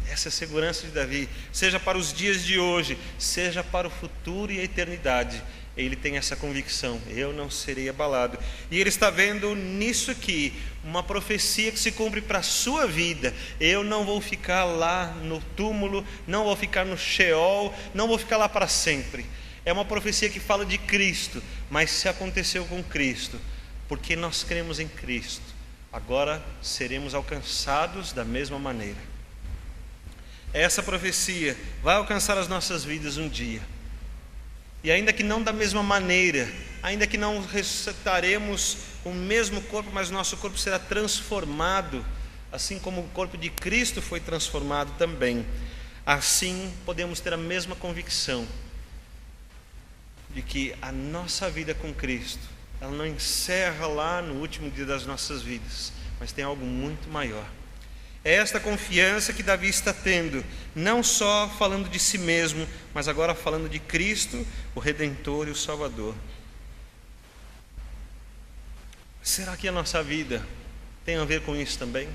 Essa é a segurança de Davi, seja para os dias de hoje, seja para o futuro e a eternidade. Ele tem essa convicção: eu não serei abalado. E ele está vendo nisso aqui uma profecia que se cumpre para a sua vida. Eu não vou ficar lá no túmulo, não vou ficar no Sheol, não vou ficar lá para sempre. É uma profecia que fala de Cristo, mas se aconteceu com Cristo, porque nós cremos em Cristo, agora seremos alcançados da mesma maneira. Essa profecia vai alcançar as nossas vidas um dia. E ainda que não da mesma maneira, ainda que não ressuscitaremos o mesmo corpo, mas nosso corpo será transformado, assim como o corpo de Cristo foi transformado também. Assim podemos ter a mesma convicção de que a nossa vida com Cristo, ela não encerra lá no último dia das nossas vidas, mas tem algo muito maior. É esta confiança que Davi está tendo, não só falando de si mesmo, mas agora falando de Cristo, o Redentor e o Salvador. Será que a nossa vida tem a ver com isso também?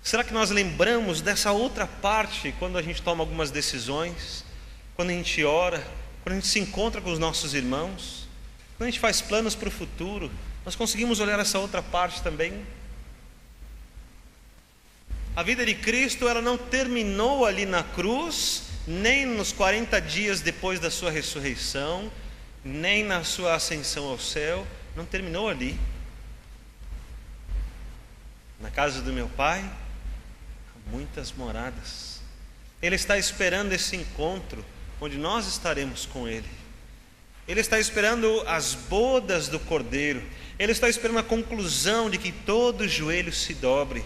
Será que nós lembramos dessa outra parte quando a gente toma algumas decisões, quando a gente ora, quando a gente se encontra com os nossos irmãos, quando a gente faz planos para o futuro? Nós conseguimos olhar essa outra parte também? A vida de Cristo, ela não terminou ali na cruz, nem nos 40 dias depois da sua ressurreição, nem na sua ascensão ao céu. Não terminou ali. Na casa do meu Pai há muitas moradas. Ele está esperando esse encontro, onde nós estaremos com Ele. Ele está esperando as bodas do Cordeiro. Ele está esperando a conclusão de que todo joelho se dobre.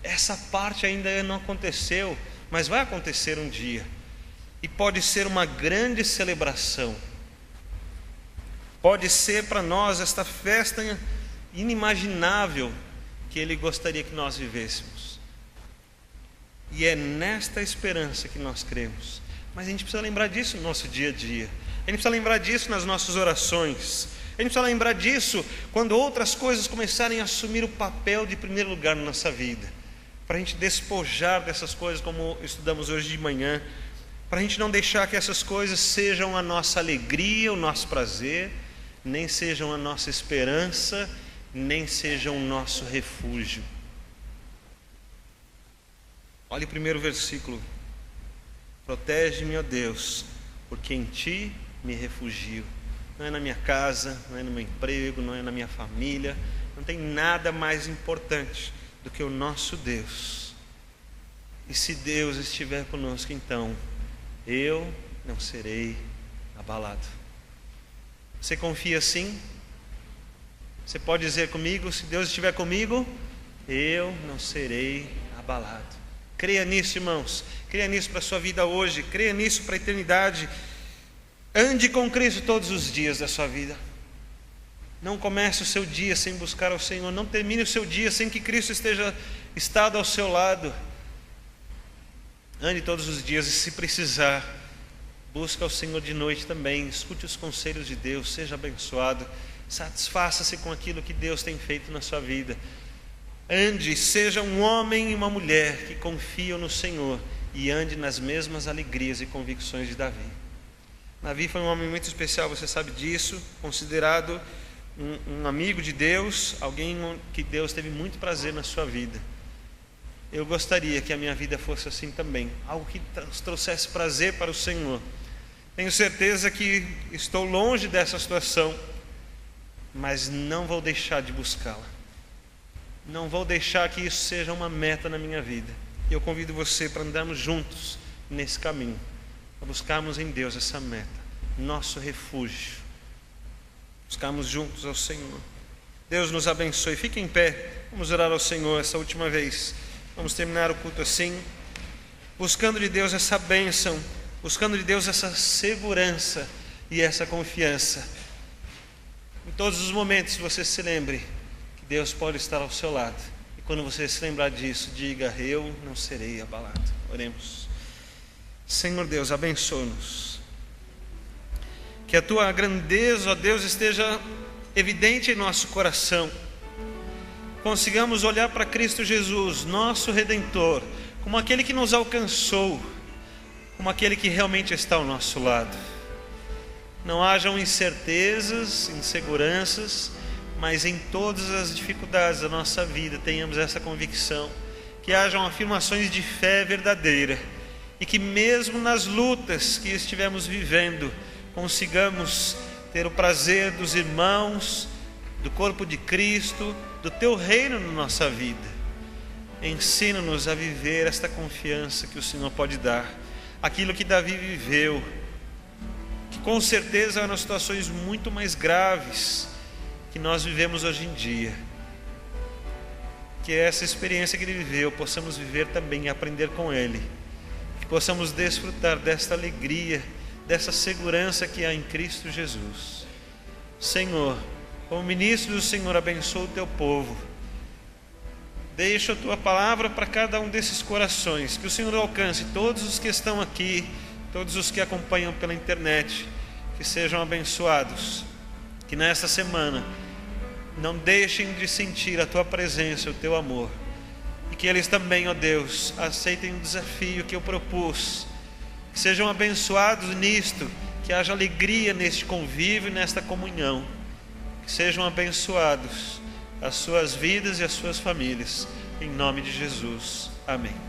Essa parte ainda não aconteceu, mas vai acontecer um dia. E pode ser uma grande celebração. Pode ser para nós esta festa inimaginável que Ele gostaria que nós vivêssemos. E é nesta esperança que nós cremos. Mas a gente precisa lembrar disso no nosso dia a dia. A gente precisa lembrar disso nas nossas orações. A gente precisa lembrar disso quando outras coisas começarem a assumir o papel de primeiro lugar na nossa vida. Para a gente despojar dessas coisas, como estudamos hoje de manhã, para a gente não deixar que essas coisas sejam a nossa alegria, o nosso prazer, nem sejam a nossa esperança, nem sejam o nosso refúgio. Olhe o primeiro versículo: protege-me, ó Deus, porque em Ti me refugio. Não é na minha casa, não é no meu emprego, não é na minha família, não tem nada mais importante do que o nosso Deus. E se Deus estiver conosco, então eu não serei abalado. Você confia assim? Você pode dizer comigo: se Deus estiver comigo, eu não serei abalado. Creia nisso, irmãos. Creia nisso para a sua vida hoje. Creia nisso para a eternidade. Ande com Cristo todos os dias da sua vida. Não comece o seu dia sem buscar ao Senhor. Não termine o seu dia sem que Cristo esteja estado ao seu lado. Ande todos os dias, e se precisar, busque ao Senhor de noite também. Escute os conselhos de Deus. Seja abençoado. Satisfaça-se com aquilo que Deus tem feito na sua vida. Ande, seja um homem e uma mulher que confiam no Senhor, e ande nas mesmas alegrias e convicções de Davi. Davi foi um homem muito especial, você sabe disso, considerado um amigo de Deus, alguém que Deus teve muito prazer na sua vida. Eu gostaria que a minha vida fosse assim também, algo que trouxesse prazer para o Senhor. Tenho certeza que estou longe dessa situação, mas não vou deixar de buscá-la. Não vou deixar que isso seja uma meta na minha vida. E eu convido você para andarmos juntos nesse caminho, para buscarmos em Deus essa meta, nosso refúgio. Buscarmos juntos ao Senhor. Deus nos abençoe. Fique em pé. Vamos orar ao Senhor essa última vez. Vamos terminar o culto assim, buscando de Deus essa bênção, buscando de Deus essa segurança e essa confiança. Em todos os momentos você se lembre que Deus pode estar ao seu lado. E quando você se lembrar disso, diga: eu não serei abalado. Oremos. Senhor Deus, abençoa-nos. Que a tua grandeza, ó Deus, esteja evidente em nosso coração. Consigamos olhar para Cristo Jesus, nosso Redentor, como aquele que nos alcançou, como aquele que realmente está ao nosso lado. Não hajam incertezas, inseguranças, mas em todas as dificuldades da nossa vida tenhamos essa convicção, que hajam afirmações de fé verdadeira, e que mesmo nas lutas que estivemos vivendo, consigamos ter o prazer dos irmãos, do corpo de Cristo, do teu reino na nossa vida. Ensina-nos a viver esta confiança que o Senhor pode dar, aquilo que Davi viveu, que com certeza eram situações muito mais graves que nós vivemos hoje em dia. Que essa experiência que ele viveu possamos viver também e aprender com ele, que possamos desfrutar desta alegria, dessa segurança que há em Cristo Jesus. Senhor, como ministro do Senhor, abençoa o teu povo. Deixa a tua palavra para cada um desses corações, que o Senhor alcance todos os que estão aqui, todos os que acompanham pela internet, que sejam abençoados, que nesta semana não deixem de sentir a tua presença, o teu amor, e que eles também, ó Deus, aceitem o desafio que eu propus, que sejam abençoados nisto, que haja alegria neste convívio e nesta comunhão, que sejam abençoados as suas vidas e as suas famílias, em nome de Jesus, amém.